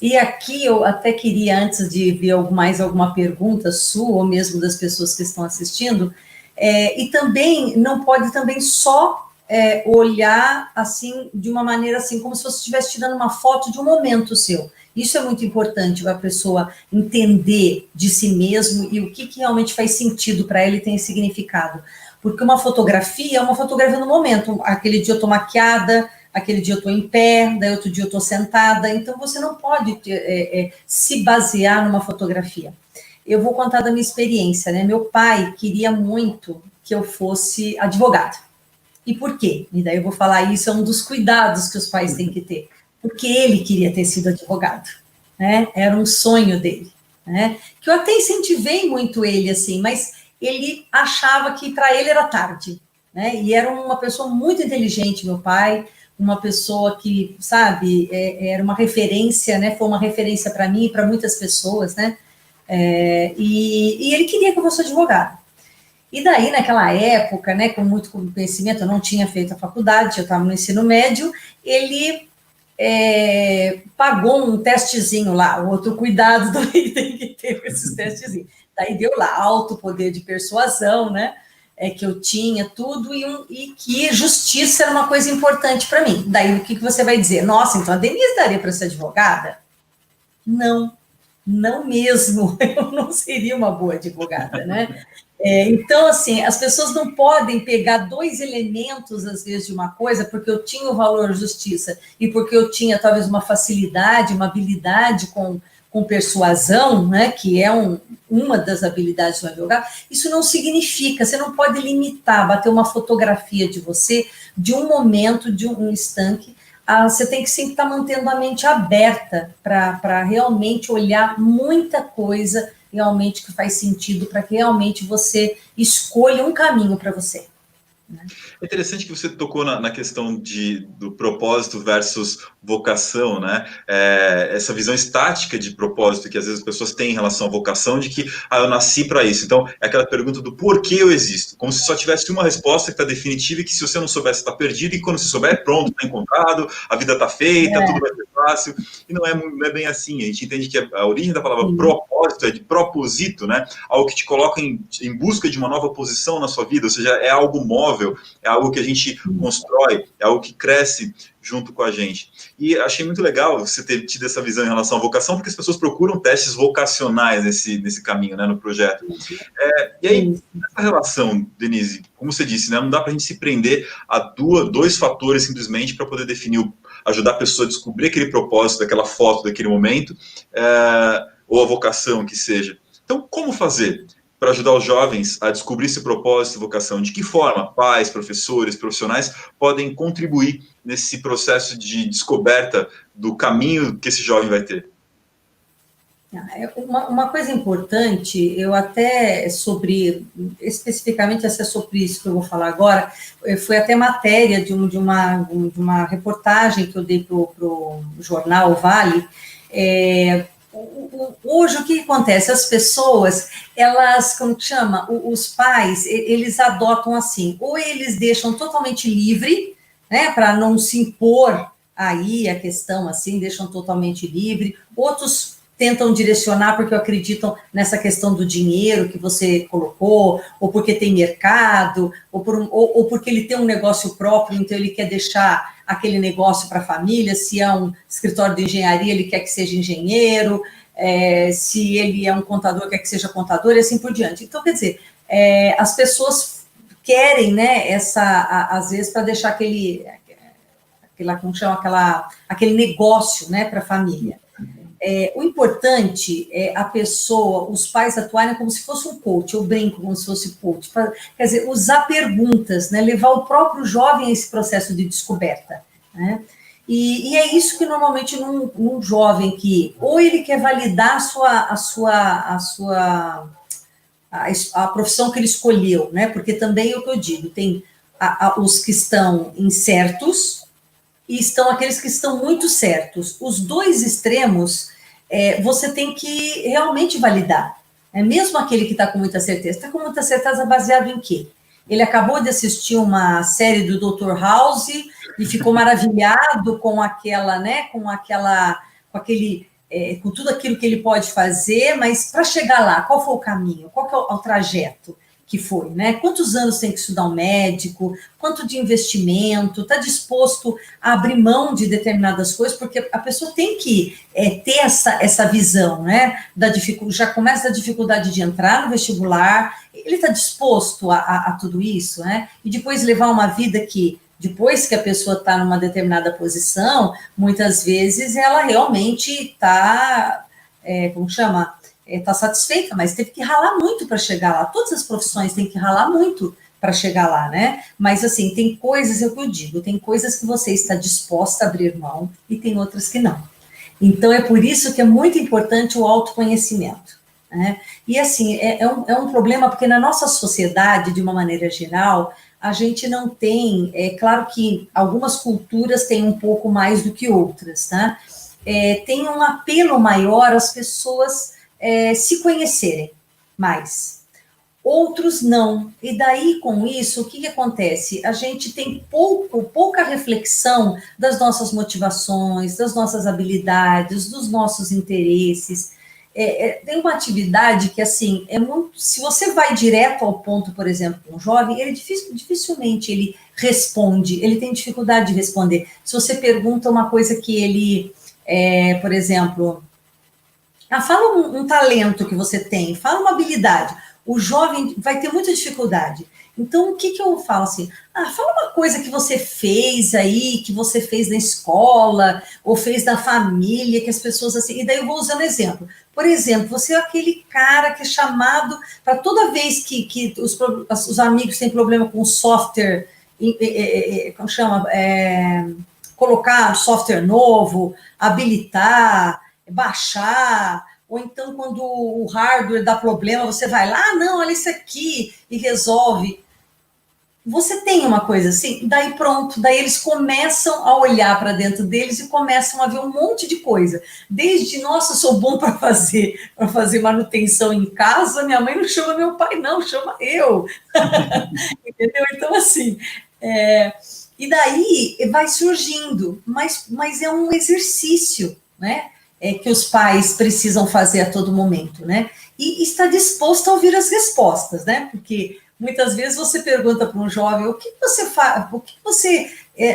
E aqui eu até queria, antes de ver mais alguma pergunta sua, ou mesmo das pessoas que estão assistindo, e também não pode também só olhar assim, de uma maneira assim, como se você estivesse tirando uma foto de um momento seu. Isso é muito importante para a pessoa entender de si mesmo e o que realmente faz sentido para ela e tem significado. Porque uma fotografia é uma fotografia no momento. Aquele dia eu estou maquiada, aquele dia eu estou em pé, daí outro dia eu estou sentada. Então, você não pode se basear numa fotografia. Eu vou contar da minha experiência, né? Meu pai queria muito que eu fosse advogada. E por quê? E daí eu vou falar isso, é um dos cuidados que os pais têm que ter. Porque ele queria ter sido advogado, né? Era um sonho dele, né? Que eu até incentivei muito ele, assim, mas ele achava que para ele era tarde, né? E era uma pessoa muito inteligente, meu pai, uma pessoa que, sabe, era uma referência, né? Foi uma referência para mim e para muitas pessoas, né? E ele queria que eu fosse advogada. E daí, naquela época, né, com muito conhecimento, eu não tinha feito a faculdade, eu estava no ensino médio, ele pagou um testezinho lá, o outro cuidado também tem que ter esses testezinhos. Daí deu lá alto poder de persuasão, né, que eu tinha tudo, e que justiça era uma coisa importante para mim. Daí o que você vai dizer? Nossa, então a Denise daria para ser advogada? Não mesmo, eu não seria uma boa advogada, né? Então, assim, as pessoas não podem pegar dois elementos, às vezes, de uma coisa, porque eu tinha o valor justiça e porque eu tinha, talvez, uma facilidade, uma habilidade com persuasão, né, que é uma das habilidades do advogado. Isso não significa, você não pode limitar, bater uma fotografia de você, de um momento, de um instante. Você tem que sempre estar mantendo a mente aberta para realmente olhar muita coisa realmente que faz sentido, para que realmente você escolha um caminho para você. É interessante que você tocou na questão do propósito versus vocação, né? Essa visão estática de propósito que às vezes as pessoas têm em relação à vocação, de que eu nasci para isso. Então, é aquela pergunta do porquê eu existo, como se só tivesse uma resposta que está definitiva e que se você não soubesse, está perdido, e quando você souber, pronto, está encontrado, a vida está feita, tudo vai ser fácil. E não é bem assim. A gente entende que a origem da palavra propósito é de proposito, né? Algo que te coloca em busca de uma nova posição na sua vida, ou seja, é algo móvel, é algo que a gente constrói, é algo que cresce junto com a gente. E achei muito legal você ter tido essa visão em relação à vocação, porque as pessoas procuram testes vocacionais nesse caminho, né, no projeto. E aí, nessa relação, Denise, como você disse, né, não dá para a gente se prender a dois fatores simplesmente para poder definir, ajudar a pessoa a descobrir aquele propósito, daquela foto, daquele momento, ou a vocação que seja. Então, como fazer para ajudar os jovens a descobrir esse propósito e vocação? De que forma pais, professores, profissionais podem contribuir nesse processo de descoberta do caminho que esse jovem vai ter? Uma coisa importante, eu até especificamente essa sobre isso que eu vou falar agora, foi até matéria de uma reportagem que eu dei para o jornal Vale. Hoje, o que acontece? As pessoas, elas, como que chama? Os pais, eles adotam assim, ou eles deixam totalmente livre, né, para não se impor aí a questão, assim, deixam totalmente livre, outros tentam direcionar porque acreditam nessa questão do dinheiro que você colocou, ou porque tem mercado, ou porque ele tem um negócio próprio, então ele quer deixar aquele negócio para a família. Se é um escritório de engenharia, ele quer que seja engenheiro, se ele é um contador, quer que seja contador, e assim por diante. Então, quer dizer, as pessoas querem, né, às vezes, para deixar como chama, aquele negócio, né, para a família. O importante é a pessoa, os pais atuarem como se fosse um coach, eu brinco como se fosse coach, quer dizer, usar perguntas, né, levar o próprio jovem a esse processo de descoberta, né? E é isso que normalmente num jovem que ou ele quer validar a profissão que ele escolheu, né? Porque também é o que eu digo, tem os que estão incertos e estão aqueles que estão muito certos. Os dois extremos, você tem que realmente validar. Mesmo aquele que está com muita certeza. Está com muita certeza baseado em quê? Ele acabou de assistir uma série do Dr. House e ficou maravilhado com aquela, né, com tudo aquilo que ele pode fazer, mas para chegar lá, qual foi o caminho? Qual que é o trajeto? que foi, né? Quantos anos tem que estudar um médico, quanto de investimento, está disposto a abrir mão de determinadas coisas, porque a pessoa tem que ter essa visão, né? Já começa a dificuldade de entrar no vestibular, ele está disposto a tudo isso, né? E depois levar uma vida que, depois que a pessoa está numa determinada posição, muitas vezes ela realmente está, como chama? Está satisfeita, mas teve que ralar muito para chegar lá. Todas as profissões têm que ralar muito para chegar lá, né? Mas, assim, tem coisas, é o que eu digo, tem coisas que você está disposta a abrir mão e tem outras que não. Então, é por isso que é muito importante o autoconhecimento, né? E, assim, é um problema, porque na nossa sociedade, de uma maneira geral, a gente não tem, claro que algumas culturas têm um pouco mais do que outras, tá? Tem um apelo maior às pessoas se conhecerem mais. Outros não. E daí, com isso, o que acontece? A gente tem pouca reflexão das nossas motivações, das nossas habilidades, dos nossos interesses. Tem uma atividade que, assim, se você vai direto ao ponto, por exemplo, com um jovem, ele dificilmente ele responde, ele tem dificuldade de responder. Se você pergunta uma coisa que ele, por exemplo... fala um talento que você tem, fala uma habilidade. O jovem vai ter muita dificuldade. Então, o que eu falo assim? Fala uma coisa que você fez aí, que você fez na escola, ou fez na família, que as pessoas assim... E daí eu vou usando exemplo. Por exemplo, você é aquele cara que é chamado para toda vez que os amigos têm problema com software, como chama? Colocar software novo, habilitar... baixar, ou então quando o hardware dá problema, você vai lá, não, olha isso aqui, e resolve. Você tem uma coisa assim, daí pronto, daí eles começam a olhar para dentro deles e começam a ver um monte de coisa. Desde, nossa, sou bom para fazer manutenção em casa, minha mãe não chama meu pai, não, chama eu. Entendeu? Então, assim... e daí vai surgindo, mas é um exercício, né? Que os pais precisam fazer a todo momento, né? E está disposto a ouvir as respostas, né? Porque muitas vezes você pergunta para um jovem o que você faz, o que você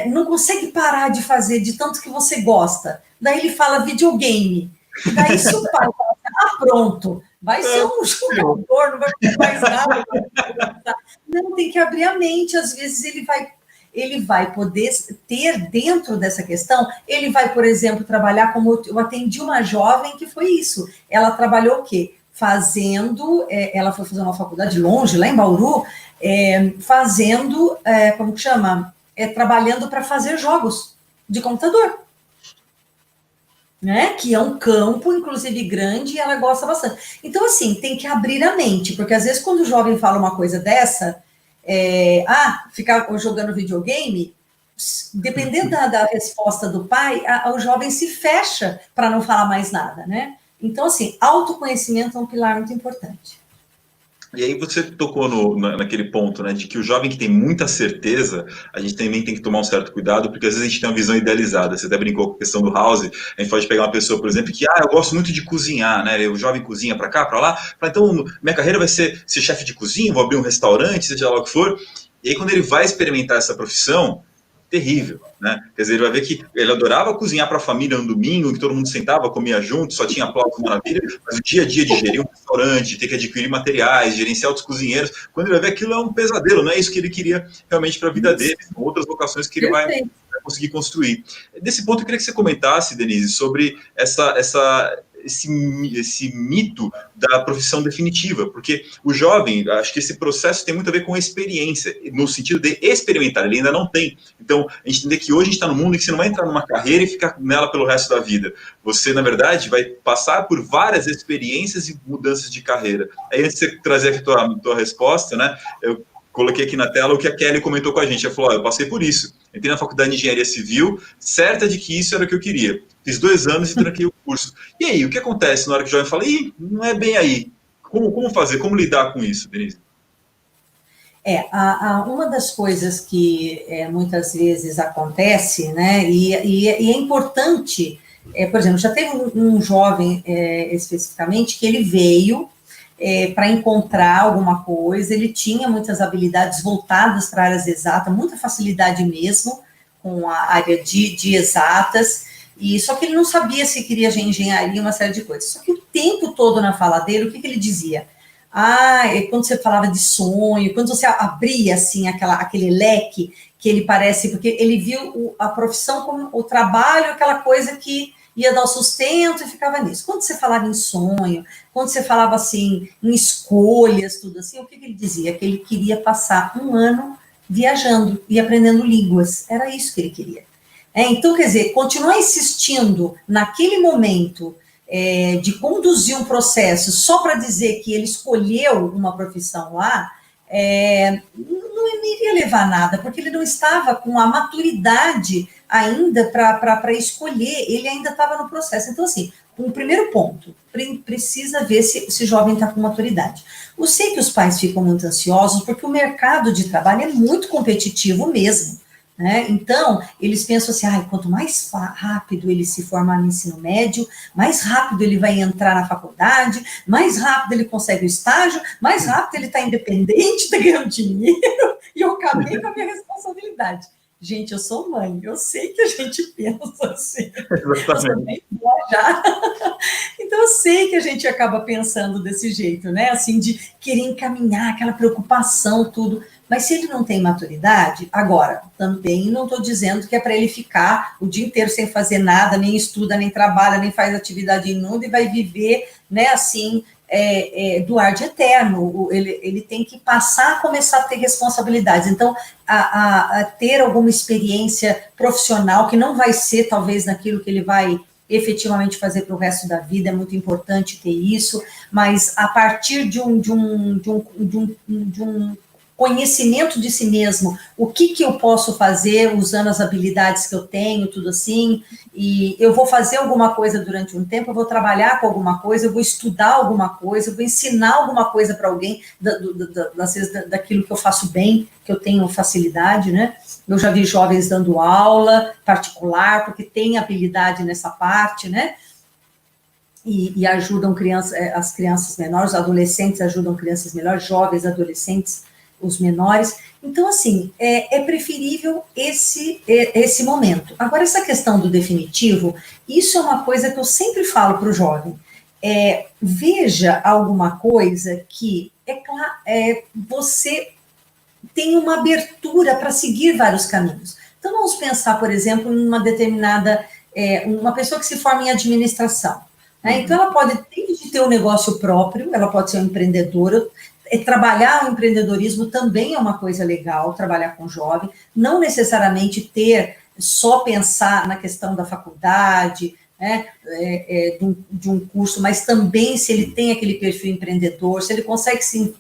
não consegue parar de fazer de tanto que você gosta. Daí ele fala videogame. Daí se o pai fala, pronto, vai ser um jogador, não vai fazer mais nada. Não, tem que abrir a mente, às vezes ele vai poder ter dentro dessa questão, ele vai, por exemplo, trabalhar como eu atendi uma jovem que foi isso. Ela trabalhou o quê? Ela foi fazer uma faculdade longe, lá em Bauru, como que chama? Trabalhando para fazer jogos de computador. Né? Que é um campo, inclusive, grande, e ela gosta bastante. Então, assim, tem que abrir a mente, porque às vezes quando o jovem fala uma coisa dessa, ficar jogando videogame, dependendo da resposta do pai, o jovem se fecha para não falar mais nada, né? Então, assim, autoconhecimento é um pilar muito importante. E aí você tocou naquele ponto, né, de que o jovem que tem muita certeza, a gente também tem que tomar um certo cuidado, porque às vezes a gente tem uma visão idealizada. Você até brincou com a questão do house, a gente pode pegar uma pessoa, por exemplo, que, eu gosto muito de cozinhar, né, o jovem cozinha para cá, para lá, então minha carreira vai ser chefe de cozinha, vou abrir um restaurante, seja lá o que for. E aí quando ele vai experimentar essa profissão, terrível, né? Quer dizer, ele vai ver que ele adorava cozinhar para a família no domingo, que todo mundo sentava, comia junto, só tinha aplauso, maravilha, mas o dia a dia de gerir um restaurante, ter que adquirir materiais, gerenciar outros cozinheiros, quando ele vai ver aquilo é um pesadelo, não é isso que ele queria realmente para a vida dele, são outras vocações que ele vai conseguir construir. Desse ponto, eu queria que você comentasse, Denise, sobre esse mito da profissão definitiva, porque o jovem, acho que esse processo tem muito a ver com experiência, no sentido de experimentar, ele ainda não tem. Então, a gente entender que hoje a gente está num mundo em que você não vai entrar numa carreira e ficar nela pelo resto da vida. Você, na verdade, vai passar por várias experiências e mudanças de carreira. Aí, antes de você trazer aqui a tua resposta, né, eu coloquei aqui na tela o que a Kelly comentou com a gente. Ela falou, eu passei por isso. Entrei na faculdade de engenharia civil, certa de que isso era o que eu queria. Fiz 2 anos e tranquei o curso. E aí, o que acontece na hora que o jovem fala, não é bem aí? Como fazer? Como lidar com isso, Denise? Uma das coisas que muitas vezes acontece, né, e é importante, por exemplo, já teve um jovem especificamente que ele veio, para encontrar alguma coisa, ele tinha muitas habilidades voltadas para áreas exatas, muita facilidade mesmo com a área de exatas, e só que ele não sabia se queria engenharia, uma série de coisas. Só que o tempo todo na fala dele, o que ele dizia? Quando você falava de sonho, quando você abria assim aquele leque, que ele parece, porque ele viu a profissão como o trabalho, aquela coisa que ia dar o sustento e ficava nisso. Quando você falava em sonho, quando você falava assim, em escolhas, tudo assim, o que ele dizia? Que ele queria passar um ano viajando e aprendendo línguas. Era isso que ele queria. Então, quer dizer, continuar insistindo naquele momento de conduzir um processo só para dizer que ele escolheu uma profissão lá, não iria levar a nada, porque ele não estava com a maturidade ainda para escolher, ele ainda estava no processo. Então, assim, um primeiro ponto, precisa ver se esse jovem está com maturidade. Eu sei que os pais ficam muito ansiosos, porque o mercado de trabalho é muito competitivo mesmo, né? Então, eles pensam assim, quanto mais rápido ele se formar no ensino médio, mais rápido ele vai entrar na faculdade, mais rápido ele consegue o estágio, mais rápido ele está independente, está ganhando dinheiro, e eu acabei com a minha responsabilidade. Gente, eu sou mãe, eu sei que a gente pensa assim. Eu sou bem boa já. Então, eu sei que a gente acaba pensando desse jeito, né? Assim, de querer encaminhar aquela preocupação, tudo. Mas se ele não tem maturidade, agora, também não estou dizendo que é para ele ficar o dia inteiro sem fazer nada, nem estuda, nem trabalha, nem faz atividade nenhuma e vai viver, né, assim, do ar de eterno. Ele tem que passar a começar a ter responsabilidades. Então, a ter alguma experiência profissional, que não vai ser, talvez, naquilo que ele vai efetivamente fazer para o resto da vida, é muito importante ter isso, mas a partir de um conhecimento de si mesmo, o que eu posso fazer usando as habilidades que eu tenho, tudo assim, e eu vou fazer alguma coisa durante um tempo, eu vou trabalhar com alguma coisa, eu vou estudar alguma coisa, eu vou ensinar alguma coisa para alguém, às vezes daquilo que eu faço bem, que eu tenho facilidade, né? Eu já vi jovens dando aula particular, porque tem habilidade nessa parte, né? E ajudam as crianças menores, os adolescentes ajudam crianças menores, jovens adolescentes, os menores. Então, assim, é preferível esse momento. Agora, essa questão do definitivo, isso é uma coisa que eu sempre falo para o jovem. Veja alguma coisa que, você tem uma abertura para seguir vários caminhos. Então, vamos pensar, por exemplo, em uma determinada, uma pessoa que se forma em administração, né? Então, ela pode ter um negócio próprio, ela pode ser uma empreendedora. Trabalhar o empreendedorismo também é uma coisa legal, trabalhar com jovem, não necessariamente só pensar na questão da faculdade, né, de um curso, mas também se ele tem aquele perfil empreendedor, se ele consegue se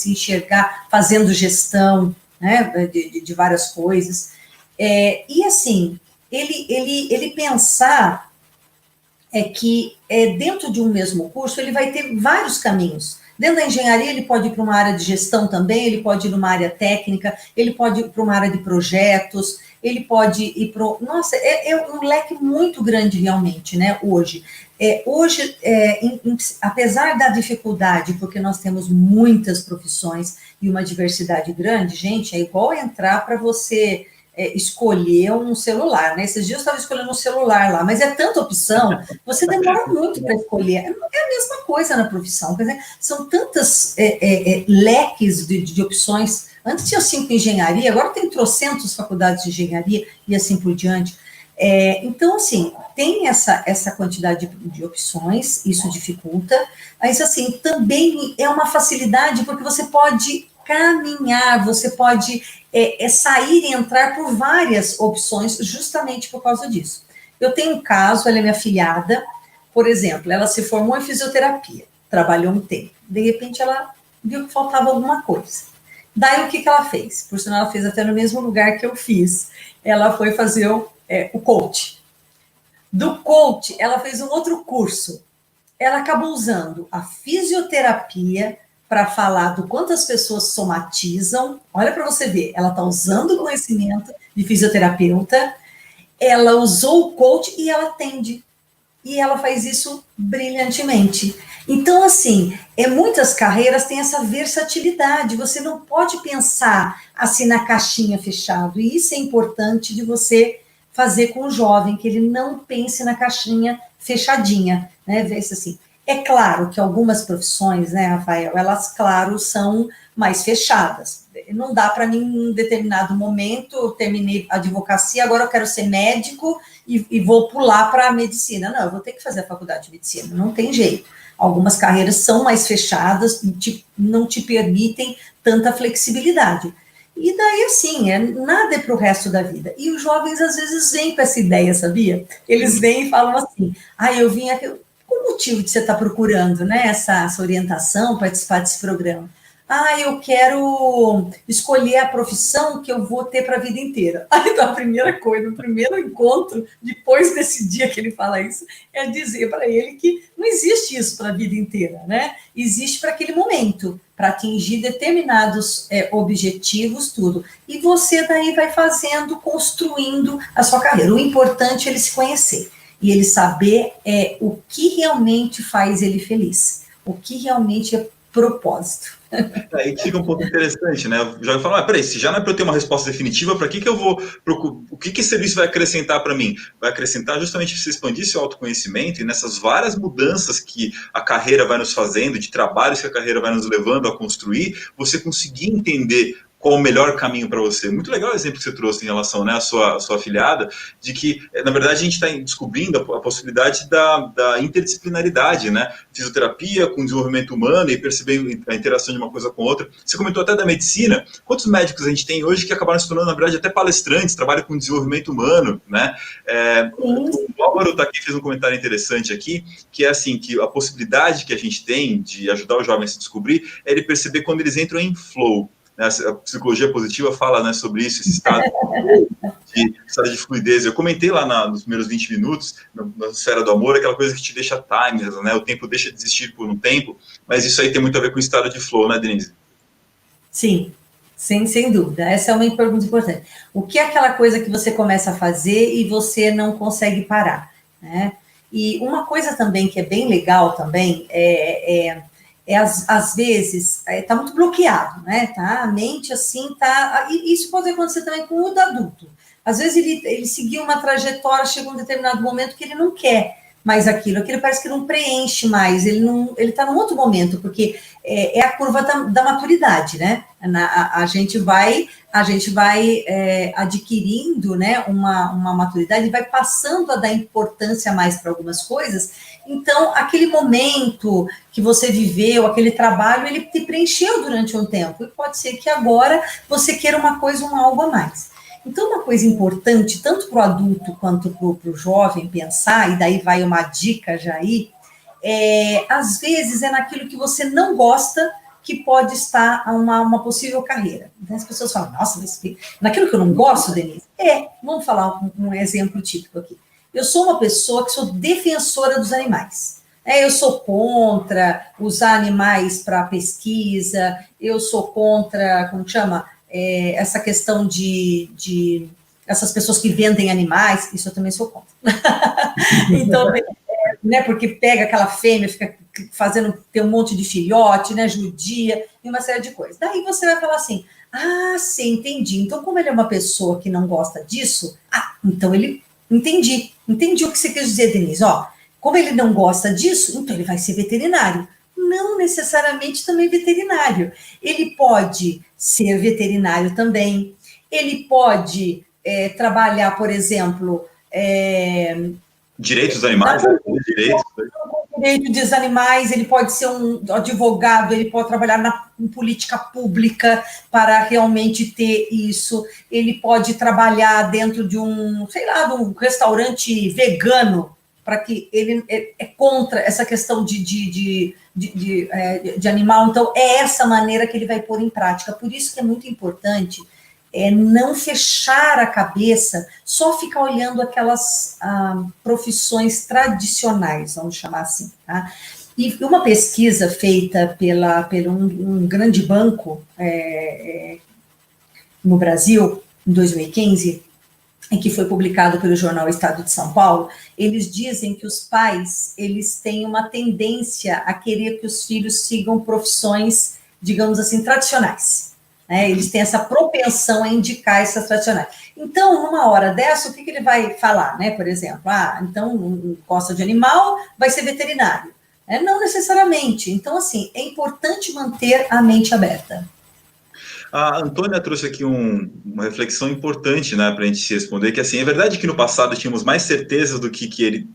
enxergar fazendo gestão, né, de várias coisas. E assim, ele pensar que dentro de um mesmo curso ele vai ter vários caminhos. Dentro da engenharia, ele pode ir para uma área de gestão também, ele pode ir para uma área técnica, ele pode ir para uma área de projetos, ele pode ir para... Nossa, é um leque muito grande realmente, né, hoje. Apesar da dificuldade, porque nós temos muitas profissões e uma diversidade grande, gente, é igual entrar para você... escolher um celular, né? Esses dias eu estava escolhendo um celular lá, mas é tanta opção, você demora muito para escolher. É a mesma coisa na profissão, quer dizer, são tantas leques de opções. Antes tinha 5 engenharia, agora tem trocentas faculdades de engenharia e assim por diante. Então, assim, tem essa quantidade de opções, isso dificulta, mas, assim, também é uma facilidade, porque você pode caminhar, você pode sair e entrar por várias opções, justamente por causa disso. Eu tenho um caso, ela é minha afilhada, por exemplo, ela se formou em fisioterapia, trabalhou um tempo, de repente ela viu que faltava alguma coisa. Daí o que ela fez? Por sinal, ela fez até no mesmo lugar que eu fiz. Ela foi fazer o coach. Do coach, ela fez um outro curso. Ela acabou usando a fisioterapia para falar do quanto as pessoas somatizam. Olha para você ver, ela está usando o conhecimento de fisioterapeuta, ela usou o coach e ela atende. e ela faz isso brilhantemente. Então, assim, muitas carreiras têm essa versatilidade, você não pode pensar assim na caixinha fechado, e isso é importante de você fazer com o jovem, que ele não pense na caixinha fechadinha, né, ver se assim. É claro que algumas profissões, né, Rafael, elas, claro, são mais fechadas. Não dá para mim, em um determinado momento, eu terminei a advocacia, agora eu quero ser médico e vou pular para a medicina. Não, eu vou ter que fazer a faculdade de medicina, não tem jeito. Algumas carreiras são mais fechadas, não te permitem tanta flexibilidade. E daí, assim, nada é para o resto da vida. E os jovens, às vezes, vêm com essa ideia, sabia? Eles vêm e falam assim, eu vim aqui... Qual o motivo de você estar procurando, né, essa orientação, participar desse programa? Eu quero escolher a profissão que eu vou ter para a vida inteira. Então, a primeira coisa, o primeiro encontro, depois desse dia que ele fala isso, é dizer para ele que não existe isso para a vida inteira, né? Existe para aquele momento, para atingir determinados objetivos, tudo. E você daí vai fazendo, construindo a sua carreira. O importante é ele se conhecer e ele saber o que realmente faz ele feliz, o que realmente é propósito. Aí fica um pouco interessante, né? Já vai falar, peraí, se já não é para eu ter uma resposta definitiva, para que eu vou procurar? O que esse serviço vai acrescentar para mim? Vai acrescentar justamente se expandir seu autoconhecimento e nessas várias mudanças que a carreira vai nos fazendo, de trabalhos que a carreira vai nos levando a construir, você conseguir entender qual o melhor caminho para você. Muito legal o exemplo que você trouxe em relação, né, à sua afilhada, de que, na verdade, a gente está descobrindo a possibilidade da interdisciplinaridade, né? Fisioterapia com desenvolvimento humano e perceber a interação de uma coisa com outra. Você comentou até da medicina. Quantos médicos a gente tem hoje que acabaram se tornando, na verdade, até palestrantes, trabalham com desenvolvimento humano, né? O Álvaro está aqui, fez um comentário interessante aqui, que é assim, que a possibilidade que a gente tem de ajudar os jovens a se descobrir é ele perceber quando eles entram em flow. A psicologia positiva fala, né, sobre isso, esse estado de fluidez. Eu comentei lá nos primeiros 20 minutos, na esfera do amor, aquela coisa que te deixa timeless, né? O tempo deixa de existir por um tempo, mas isso aí tem muito a ver com o estado de flow, né, Denise? Sim, sem dúvida. Essa é uma pergunta importante. O que é aquela coisa que você começa a fazer e você não consegue parar, né? E uma coisa também que é bem legal também às vezes, está muito bloqueado, né? Tá? A mente, assim, tá... E isso pode acontecer também com o adulto. Às vezes, ele seguiu uma trajetória, chega um determinado momento que ele não quer mais aquilo parece que não preenche mais, ele está num outro momento, porque é a curva da maturidade, né? A gente vai adquirindo, né, uma maturidade e vai passando a dar importância mais para algumas coisas. Então, aquele momento que você viveu, aquele trabalho, ele te preencheu durante um tempo. E pode ser que agora você queira uma coisa, algo a mais. Então, uma coisa importante, tanto para o adulto quanto para o jovem pensar, e daí vai uma dica já aí, às vezes é naquilo que você não gosta que pode estar uma possível carreira. Então, as pessoas falam, nossa, mas naquilo que eu não gosto, Denise? Vamos falar um exemplo típico aqui. Eu sou uma pessoa que sou defensora dos animais. Eu sou contra usar animais para pesquisa, eu sou contra, como chama, essa questão de essas pessoas que vendem animais, isso eu também sou contra. Então, né, porque pega aquela fêmea, fica ter um monte de filhote, né, judia, e uma série de coisas. Daí você vai falar assim, sim, entendi. Então, como ele é uma pessoa que não gosta disso, então ele... Entendi o que você quer dizer, Denise. Como ele não gosta disso, então ele vai ser veterinário. Não necessariamente também veterinário. Ele pode ser veterinário também. Ele pode trabalhar, por exemplo... direitos dos animais, direito dos animais, ele pode ser um advogado, ele pode trabalhar em política pública para realmente ter isso, ele pode trabalhar dentro de um restaurante vegano, para que ele é contra essa questão de animal. Então, é essa maneira que ele vai pôr em prática. Por isso que é muito importante não fechar a cabeça, só ficar olhando aquelas profissões tradicionais, vamos chamar assim, tá? E uma pesquisa feita por um grande banco no Brasil, em 2015, em que foi publicado pelo jornal Estado de São Paulo, eles dizem que os pais, eles têm uma tendência a querer que os filhos sigam profissões, digamos assim, tradicionais. Né? Eles têm essa propensão a indicar essas tradicionais. Então, numa hora dessa, o que ele vai falar? Né? Por exemplo, então, gosta de animal, vai ser veterinário. Não necessariamente. Então, assim, é importante manter a mente aberta. A Antônia trouxe aqui uma reflexão importante, né, para a gente se responder, que assim, é verdade que no passado tínhamos mais certezas do que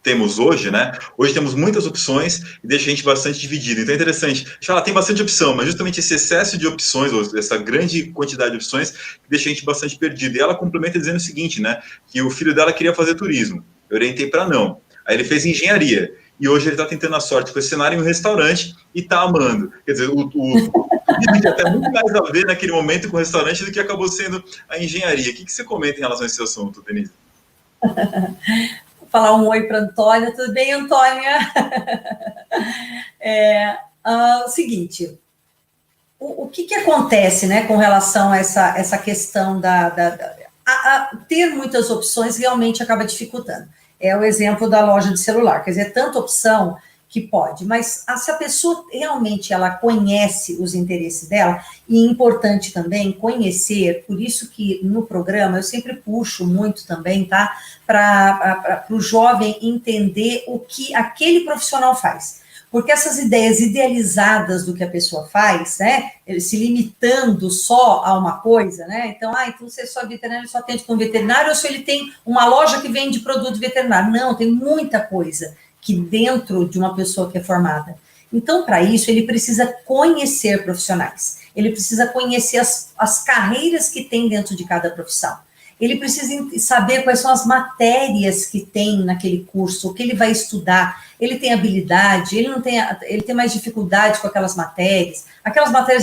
temos hoje, né? Hoje temos muitas opções e deixa a gente bastante dividido. Então é interessante. Tem bastante opção, mas justamente esse excesso de opções, ou essa grande quantidade de opções, deixa a gente bastante perdido. E ela complementa dizendo o seguinte, né? Que o filho dela queria fazer turismo. Eu orientei para não. Aí ele fez engenharia. E hoje ele está tentando a sorte com esse cenário em um restaurante e está amando. Quer dizer, o tinha até muito mais a ver naquele momento com o restaurante do que acabou sendo a engenharia. O que você comenta em relação a esse assunto, Denise? Vou falar um oi para a Antônia. Tudo bem, Antônia? O seguinte, o que acontece, né, com relação a essa questão ter muitas opções realmente acaba dificultando. É o exemplo da loja de celular, quer dizer, tanta opção que pode, mas se a pessoa realmente ela conhece os interesses dela, e é importante também conhecer, por isso que no programa eu sempre puxo muito também, tá, para o jovem entender o que aquele profissional faz. Porque essas ideias idealizadas do que a pessoa faz, né, se limitando só a uma coisa, né, então você é só veterinário, só atende com veterinário, ou se ele tem uma loja que vende produto veterinário. Não, tem muita coisa que dentro de uma pessoa que é formada. Então, para isso, ele precisa conhecer profissionais, ele precisa conhecer as carreiras que tem dentro de cada profissão, ele precisa saber quais são as matérias que tem naquele curso, o que ele vai estudar, ele tem habilidade, ele tem mais dificuldade com aquelas matérias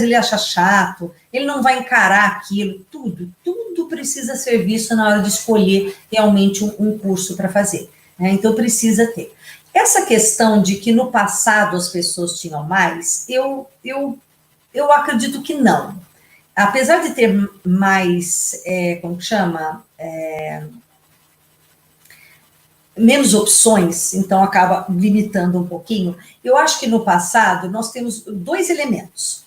ele acha chato, ele não vai encarar aquilo, tudo precisa ser visto na hora de escolher realmente um curso para fazer, né? Então, precisa ter. Essa questão de que no passado as pessoas tinham mais, eu acredito que não. Apesar de ter mais, menos opções, então acaba limitando um pouquinho, eu acho que no passado nós temos dois elementos.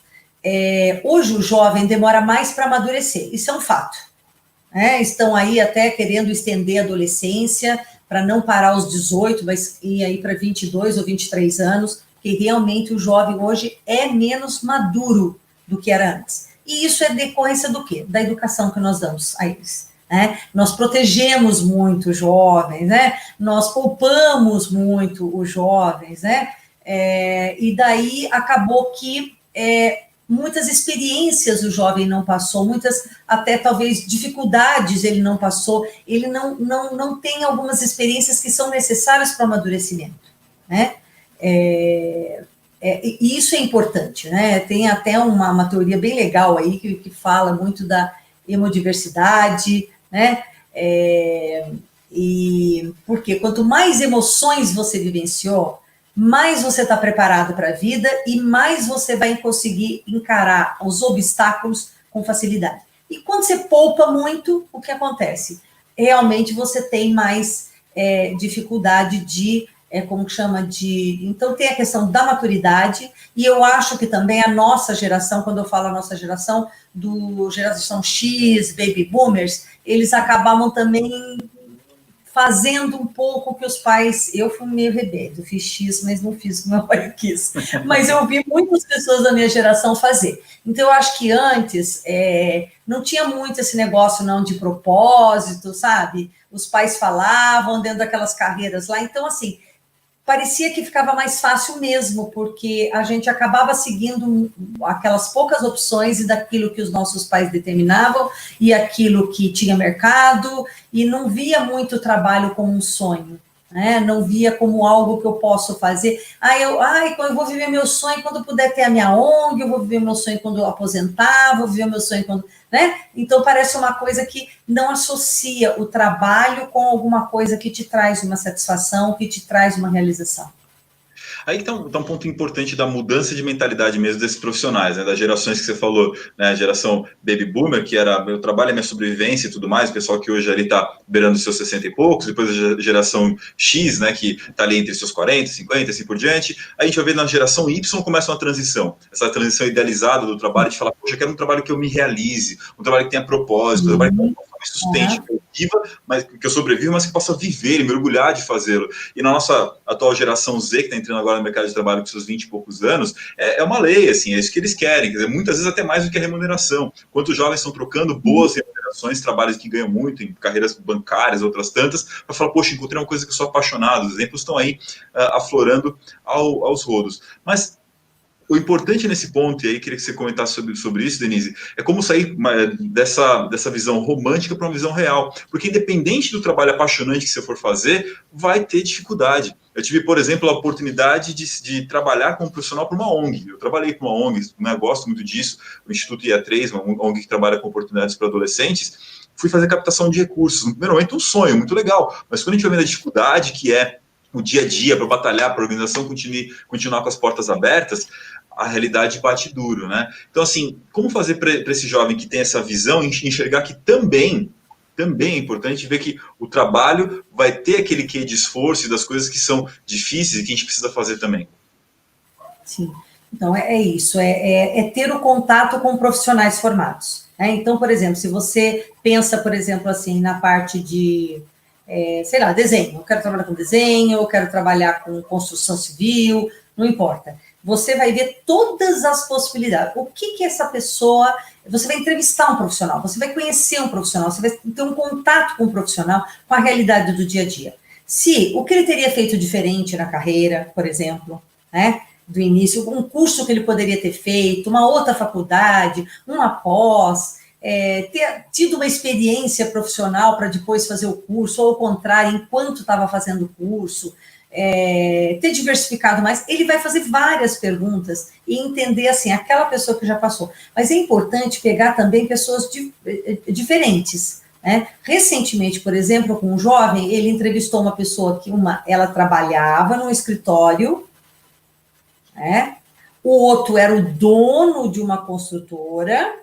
Hoje o jovem demora mais para amadurecer, isso é um fato. Estão aí até querendo estender a adolescência, para não parar aos 18, mas ir aí para 22 ou 23 anos, porque realmente o jovem hoje é menos maduro do que era antes. E isso é decorrência do quê? Da educação que nós damos a eles. Nós protegemos muito os jovens, né? Nós poupamos muito os jovens, né? E daí acabou que muitas experiências o jovem não passou, muitas até talvez dificuldades ele não passou, ele não tem algumas experiências que são necessárias para o amadurecimento, né? E isso é importante, né? Tem até uma teoria bem legal aí que fala muito da hemodiversidade, né? E porque quanto mais emoções você vivenciou, mais você está preparado para a vida e mais você vai conseguir encarar os obstáculos com facilidade. E quando você poupa muito, o que acontece? Realmente você tem mais dificuldade de, então tem a questão da maturidade, e eu acho que também a nossa geração, quando eu falo a nossa geração, do geração X, baby boomers, eles acabavam também fazendo um pouco que os pais, eu fui meio rebelde, eu fiz X, mas não fiz o que meu pai quis, mas eu vi muitas pessoas da minha geração fazer. Então, eu acho que antes não tinha muito esse negócio não de propósito, sabe? Os pais falavam dentro daquelas carreiras lá, então, assim, parecia que ficava mais fácil mesmo, porque a gente acabava seguindo aquelas poucas opções e daquilo que os nossos pais determinavam e aquilo que tinha mercado, e não via muito trabalho como um sonho, né? Não via como algo que eu posso fazer. Eu vou viver meu sonho quando puder ter a minha ONG, eu vou viver meu sonho quando eu aposentar, vou viver meu sonho quando... Né? Então, parece uma coisa que não associa o trabalho com alguma coisa que te traz uma satisfação, que te traz uma realização. Aí que tá um ponto importante da mudança de mentalidade mesmo desses profissionais, né, das gerações que você falou, né, a geração Baby Boomer, que era meu trabalho é minha sobrevivência e tudo mais, o pessoal que hoje ali está beirando os seus 60 e poucos, depois a geração X, né, que está ali entre seus 40, 50, assim por diante. Aí a gente vai ver na geração Y começa uma transição, essa transição idealizada do trabalho, de falar, poxa, eu quero um trabalho que eu me realize, um trabalho que tenha propósito, um trabalho que eu me sustente, que eu viva, mas que eu sobreviva, mas que possa viver e me orgulhar de fazê-lo. E na nossa atual geração Z, que está entrando agora no mercado de trabalho com seus 20 e poucos anos, é uma lei, assim, é isso que eles querem, quer dizer, muitas vezes até mais do que a remuneração. Quantos jovens estão trocando boas remunerações, trabalhos que ganham muito, em carreiras bancárias, outras tantas, para falar, poxa, encontrei uma coisa que eu sou apaixonado. Os exemplos estão aí aflorando aos rodos. Mas o importante nesse ponto, e aí queria que você comentasse sobre isso, Denise, é como sair dessa visão romântica para uma visão real. Porque independente do trabalho apaixonante que você for fazer, vai ter dificuldade. Eu tive, por exemplo, a oportunidade de trabalhar como profissional para uma ONG. Eu trabalhei para uma ONG, né, gosto muito disso, o Instituto IA3, uma ONG que trabalha com oportunidades para adolescentes. Fui fazer captação de recursos. No primeiro momento, um sonho muito legal. Mas quando a gente vai ver a dificuldade que é o dia a dia para batalhar, para a organização continuar com as portas abertas, a realidade bate duro, né? Então, assim, como fazer para esse jovem que tem essa visão enxergar que também é importante ver que o trabalho vai ter aquele quê de esforço e das coisas que são difíceis e que a gente precisa fazer também? Sim, então é isso, é ter o contato com profissionais formados. Né? Então, por exemplo, se você pensa, por exemplo, assim, na parte de, sei lá, desenho, eu quero trabalhar com desenho, eu quero trabalhar com construção civil, não importa. Você vai ver todas as possibilidades. O que essa pessoa... Você vai entrevistar um profissional, você vai conhecer um profissional, você vai ter um contato com um profissional, com a realidade do dia a dia. Se o que ele teria feito diferente na carreira, por exemplo, né, do início, um curso que ele poderia ter feito, uma outra faculdade, uma pós, ter tido uma experiência profissional para depois fazer o curso, ou ao contrário, enquanto estava fazendo o curso... ter diversificado mais, ele vai fazer várias perguntas e entender, assim, aquela pessoa que já passou. Mas é importante pegar também pessoas diferentes, né? Recentemente, por exemplo, com um jovem, ele entrevistou uma pessoa que ela trabalhava num escritório, né? O outro era o dono de uma construtora,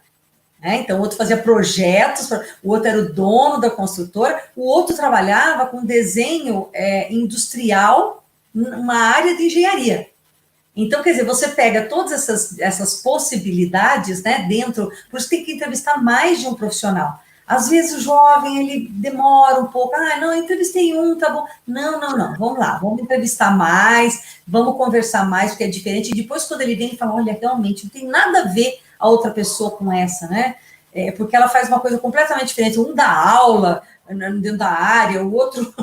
né? Então, o outro fazia projetos, o outro era o dono da construtora, o outro trabalhava com desenho industrial numa área de engenharia. Então, quer dizer, você pega todas essas possibilidades, né, dentro, por isso tem que entrevistar mais de um profissional. Às vezes o jovem, ele demora um pouco, não, eu entrevistei tá bom. Não, vamos lá, vamos entrevistar mais, vamos conversar mais, porque é diferente. E depois, quando ele vem, ele fala, olha, realmente, não tem nada a ver a outra pessoa com essa, né? Porque ela faz uma coisa completamente diferente. Um dá aula dentro da área, o outro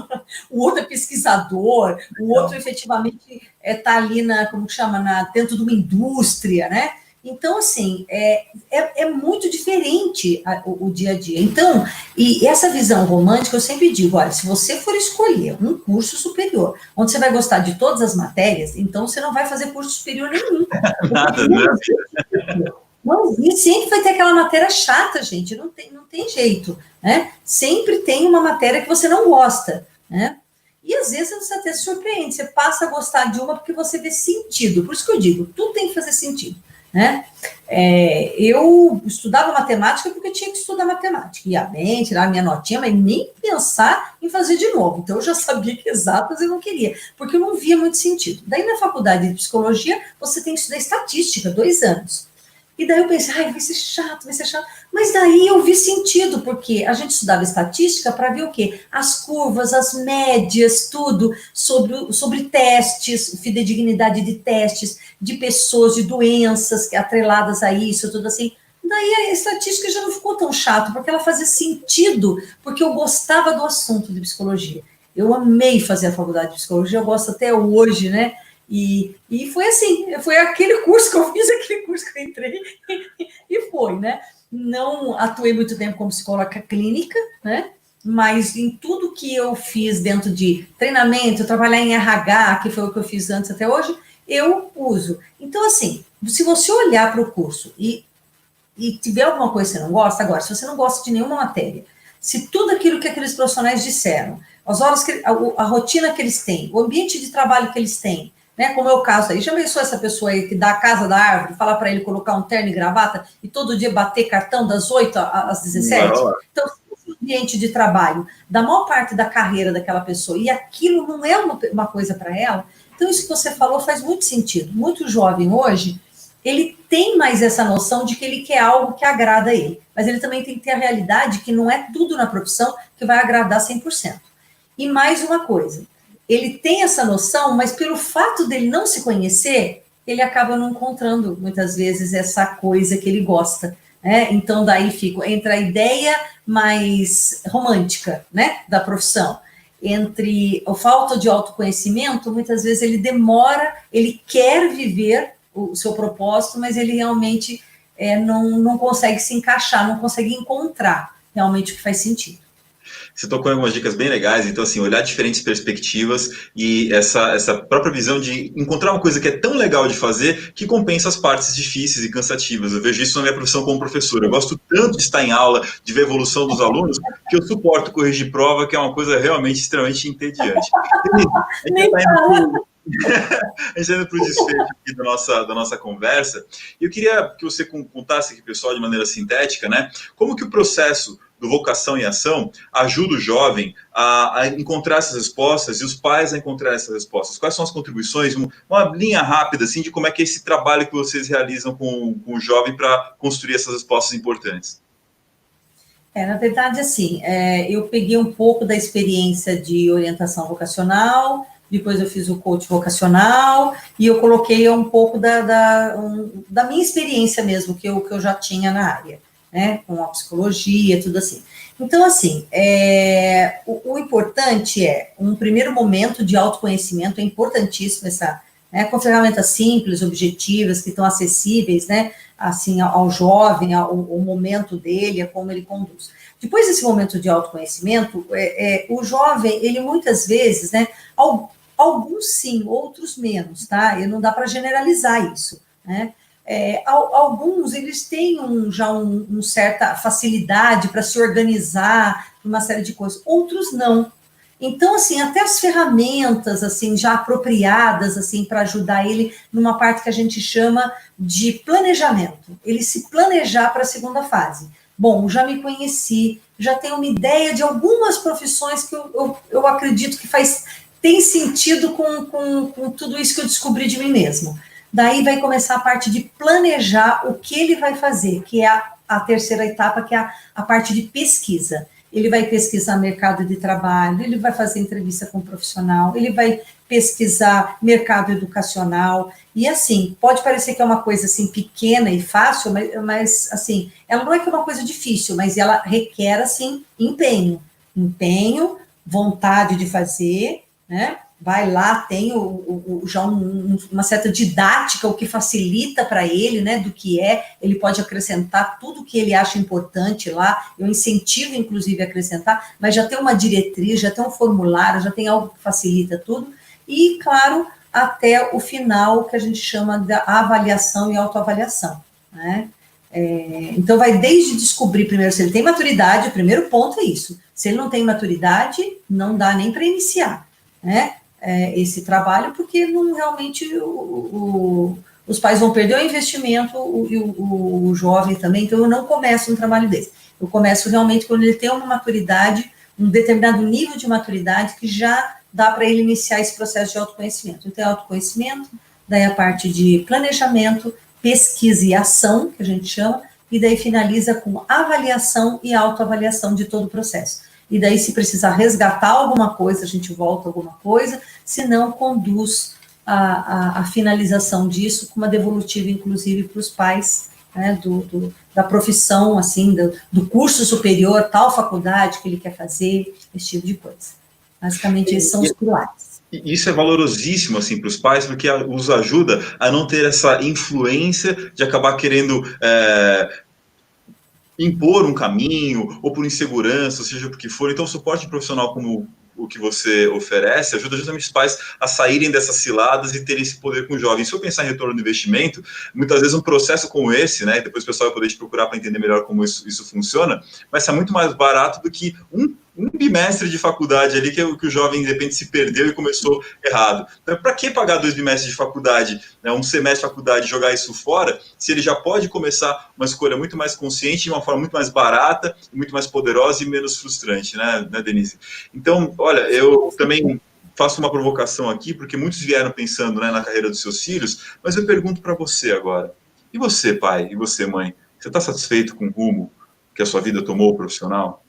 é pesquisador, o outro efetivamente está ali como chama, dentro de uma indústria, né? Então, assim, é muito diferente o dia a dia. Então, e essa visão romântica, eu sempre digo, olha, se você for escolher um curso superior, onde você vai gostar de todas as matérias, então você não vai fazer curso superior nenhum. Nada, né? Não, e sempre vai ter aquela matéria chata, gente, não tem jeito, né? Sempre tem uma matéria que você não gosta, né? E às vezes você até se surpreende, você passa a gostar de uma porque você vê sentido. Por isso que eu digo, tudo tem que fazer sentido, né? Eu estudava matemática porque eu tinha que estudar matemática. Ia bem, tirar minha notinha, mas nem pensar em fazer de novo. Então eu já sabia que exatas eu não queria, porque eu não via muito sentido. Daí na faculdade de psicologia, você tem que estudar estatística, 2 anos. E daí eu pensei, vai ser chato. Mas daí eu vi sentido, porque a gente estudava estatística para ver o quê? As curvas, as médias, tudo sobre testes, fidedignidade de testes, de pessoas, de doenças atreladas a isso, tudo assim. Daí a estatística já não ficou tão chato, porque ela fazia sentido, porque eu gostava do assunto de psicologia. Eu amei fazer a faculdade de psicologia, eu gosto até hoje, né? E foi assim, foi aquele curso que eu fiz, aquele curso que eu entrei, e foi, né? Não atuei muito tempo como psicóloga clínica, né? Mas em tudo que eu fiz dentro de treinamento, trabalhar em RH, que foi o que eu fiz antes até hoje, eu uso. Então, assim, se você olhar para o curso e tiver alguma coisa que você não gosta, agora, se você não gosta de nenhuma matéria, se tudo aquilo que aqueles profissionais disseram, as horas a rotina que eles têm, o ambiente de trabalho que eles têm, né? Como é o caso aí. Já pensou essa pessoa aí que dá a casa da árvore, falar para ele colocar um terno e gravata e todo dia bater cartão das 8 às 17? Então, esse ambiente de trabalho, da maior parte da carreira daquela pessoa, e aquilo não é uma coisa para ela, então isso que você falou faz muito sentido. Muito jovem hoje, ele tem mais essa noção de que ele quer algo que agrada a ele, mas ele também tem que ter a realidade que não é tudo na profissão que vai agradar 100%. E mais uma coisa, ele tem essa noção, mas pelo fato dele não se conhecer, ele acaba não encontrando, muitas vezes, essa coisa que ele gosta, né? Então, daí entra a ideia mais romântica, né, da profissão. Entre a falta de autoconhecimento, muitas vezes ele demora, ele quer viver o seu propósito, mas ele realmente não consegue se encaixar, não consegue encontrar realmente o que faz sentido. Você tocou em algumas dicas bem legais, então assim, olhar diferentes perspectivas e essa própria visão de encontrar uma coisa que é tão legal de fazer que compensa as partes difíceis e cansativas. Eu vejo isso na minha profissão como professor. Eu gosto tanto de estar em aula, de ver a evolução dos alunos, que eu suporto corrigir prova, que é uma coisa realmente extremamente entediante. A gente está indo para o desfecho aqui da nossa conversa, e eu queria que você contasse aqui, pessoal, de maneira sintética, né, como que o processo do Vocação em Ação ajuda o jovem a encontrar essas respostas e os pais a encontrar essas respostas. Quais são as contribuições? Uma linha rápida, assim, de como é que é esse trabalho que vocês realizam com o jovem para construir essas respostas importantes. Na verdade, assim, eu peguei um pouco da experiência de orientação vocacional, depois eu fiz o coach vocacional, e eu coloquei um pouco da minha experiência mesmo, que eu já tinha na área, né, com a psicologia, tudo assim. Então, assim, o importante um primeiro momento de autoconhecimento, é importantíssimo com ferramentas simples, objetivas, que estão acessíveis, né, assim, ao jovem, ao momento dele, a como ele conduz. Depois desse momento de autoconhecimento, o jovem, ele muitas vezes, né, alguns sim, outros menos, tá? E não dá para generalizar isso, né? Alguns, eles têm já uma certa facilidade para se organizar, uma série de coisas, outros não. Então, assim, até as ferramentas, assim, já apropriadas, assim, para ajudar ele numa parte que a gente chama de planejamento. Ele se planejar para a segunda fase. Bom, já me conheci, já tenho uma ideia de algumas profissões que eu acredito que tem sentido com tudo isso que eu descobri de mim mesmo. Daí vai começar a parte de planejar o que ele vai fazer, que é a terceira etapa, que é a parte de pesquisa. Ele vai pesquisar mercado de trabalho, ele vai fazer entrevista com um profissional, ele vai pesquisar mercado educacional, e assim, pode parecer que é uma coisa assim pequena e fácil, mas assim, ela não é que é uma coisa difícil, mas ela requer assim empenho, vontade de fazer, né? Vai lá, tem já uma certa didática, o que facilita para ele, né, do que ele pode acrescentar tudo que ele acha importante lá, eu incentivo, inclusive, a acrescentar, mas já tem uma diretriz, já tem um formulário, já tem algo que facilita tudo, e, claro, até o final, que a gente chama da avaliação e autoavaliação, né? Então, vai desde descobrir primeiro se ele tem maturidade, o primeiro ponto é isso, se ele não tem maturidade, não dá nem para iniciar, né? Esse trabalho, porque não, realmente os pais vão perder o investimento e o jovem também, então eu não começo um trabalho desse. Eu começo realmente quando ele tem uma maturidade, um determinado nível de maturidade que já dá para ele iniciar esse processo de autoconhecimento. Então, autoconhecimento, daí a parte de planejamento, pesquisa e ação, que a gente chama, e daí finaliza com avaliação e autoavaliação de todo o processo. E daí, se precisar resgatar alguma coisa, a gente volta alguma coisa, se não, conduz a finalização disso com uma devolutiva, inclusive, para os pais, né, da profissão, assim, do curso superior, tal faculdade que ele quer fazer, esse tipo de coisa. Basicamente, esses são os pilares. Isso é valorosíssimo, assim, para os pais, porque os ajuda a não ter essa influência de acabar querendo impor um caminho, ou por insegurança, seja por que for. Então, o suporte profissional como o que você oferece ajuda justamente os pais a saírem dessas ciladas e terem esse poder com o jovem. Se eu pensar em retorno do investimento, muitas vezes um processo como esse, né, depois o pessoal vai poder te procurar para entender melhor como isso funciona, vai ser muito mais barato do que um um bimestre de faculdade ali que o jovem, de repente, se perdeu e começou errado. Então, para que pagar 2 bimestres de faculdade, né, um semestre de faculdade, jogar isso fora, se ele já pode começar uma escolha muito mais consciente, de uma forma muito mais barata, muito mais poderosa e menos frustrante, né, Denise? Então, olha, eu também faço uma provocação aqui, porque muitos vieram pensando, né, na carreira dos seus filhos, mas eu pergunto para você agora, e você, pai, e você, mãe, você está satisfeito com o rumo que a sua vida tomou profissional?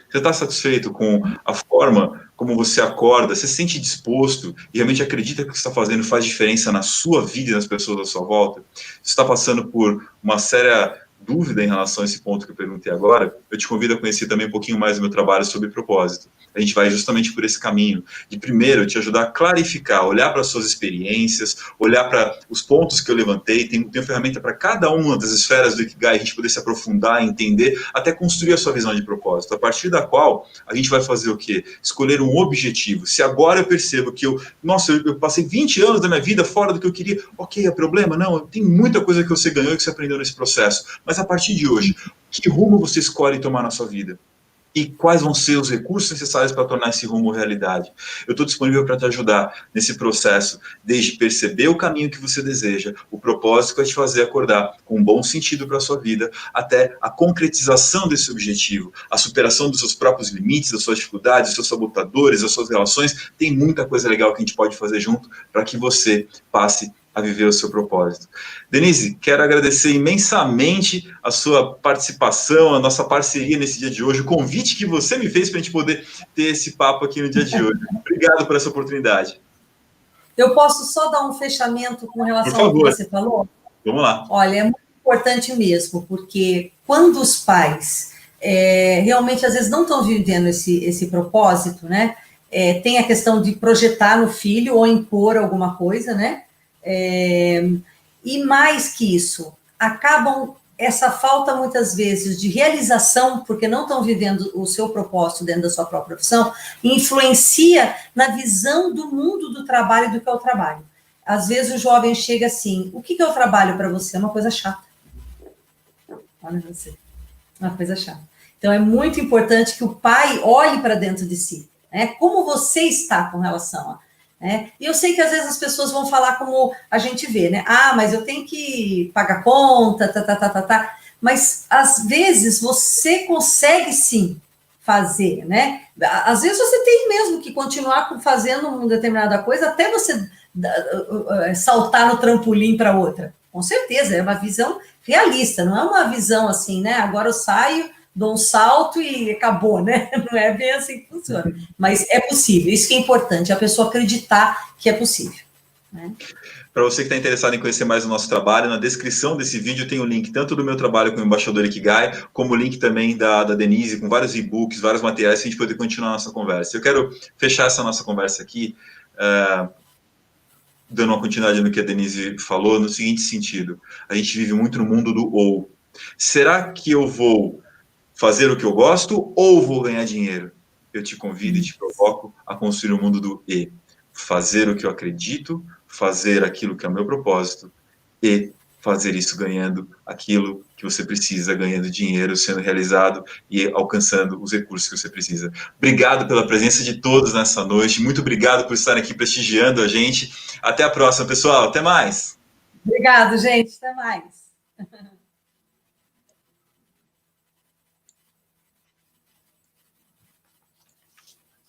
Você está satisfeito com a forma como você acorda? Você se sente disposto e realmente acredita que o que você está fazendo faz diferença na sua vida e nas pessoas à sua volta? Você está passando por uma séria dúvida em relação a esse ponto que eu perguntei agora? Eu te convido a conhecer também um pouquinho mais do meu trabalho sobre propósito. A gente vai justamente por esse caminho, de primeiro te ajudar a clarificar, olhar para as suas experiências, olhar para os pontos que eu levantei, tem ferramenta para cada uma das esferas do Ikigai, a gente poder se aprofundar, entender, até construir a sua visão de propósito, a partir da qual a gente vai fazer o quê? Escolher um objetivo. Se agora eu percebo que eu passei 20 anos da minha vida fora do que eu queria, ok, é problema? Não, tem muita coisa que você ganhou e que você aprendeu nesse processo, mas a partir de hoje, que rumo você escolhe tomar na sua vida? E quais vão ser os recursos necessários para tornar esse rumo realidade? Eu estou disponível para te ajudar nesse processo, desde perceber o caminho que você deseja, o propósito que vai te fazer acordar com um bom sentido para a sua vida, até a concretização desse objetivo, a superação dos seus próprios limites, das suas dificuldades, dos seus sabotadores, das suas relações. Tem muita coisa legal que a gente pode fazer junto para que você passe a viver o seu propósito. Denise, quero agradecer imensamente a sua participação, a nossa parceria nesse dia de hoje, o convite que você me fez para a gente poder ter esse papo aqui no dia de hoje. Obrigado por essa oportunidade. Eu posso só dar um fechamento com relação ao que você falou? Vamos lá. Olha, é muito importante mesmo, porque quando os pais realmente, às vezes, não estão vivendo esse propósito, né? Tem a questão de projetar no filho ou impor alguma coisa, né? E mais que isso, acabam essa falta muitas vezes de realização, porque não estão vivendo o seu propósito dentro da sua própria profissão, influencia na visão do mundo do trabalho e do que é o trabalho. Às vezes o jovem chega assim, o que é o trabalho para você? É uma coisa chata. Olha você, uma coisa chata. Então é muito importante que o pai olhe para dentro de si, né? Como você está com relação a... E eu sei que às vezes as pessoas vão falar como a gente vê, né? Ah, mas eu tenho que pagar conta, Mas às vezes você consegue sim fazer, né? Às vezes você tem mesmo que continuar fazendo uma determinada coisa até você saltar no trampolim para outra. Com certeza, é uma visão realista, não é uma visão assim, né? Agora eu saio, dou um salto e acabou, né? Não é bem assim que funciona. Mas é possível, isso que é importante, a pessoa acreditar que é possível, né? Para você que está interessado em conhecer mais o nosso trabalho, na descrição desse vídeo tem o link tanto do meu trabalho com o Embaixador Ikigai, como o link também da Denise, com vários e-books, vários materiais, para a gente poder continuar a nossa conversa. Eu quero fechar essa nossa conversa aqui, dando uma continuidade no que a Denise falou, no seguinte sentido: a gente vive muito no mundo do ou. Será que eu vou fazer o que eu gosto ou vou ganhar dinheiro? Eu te convido e te provoco a construir o mundo do e. Fazer o que eu acredito, fazer aquilo que é o meu propósito e fazer isso ganhando aquilo que você precisa, ganhando dinheiro, sendo realizado e alcançando os recursos que você precisa. Obrigado pela presença de todos nessa noite. Muito obrigado por estarem aqui prestigiando a gente. Até a próxima, pessoal. Até mais. Obrigado, gente. Até mais.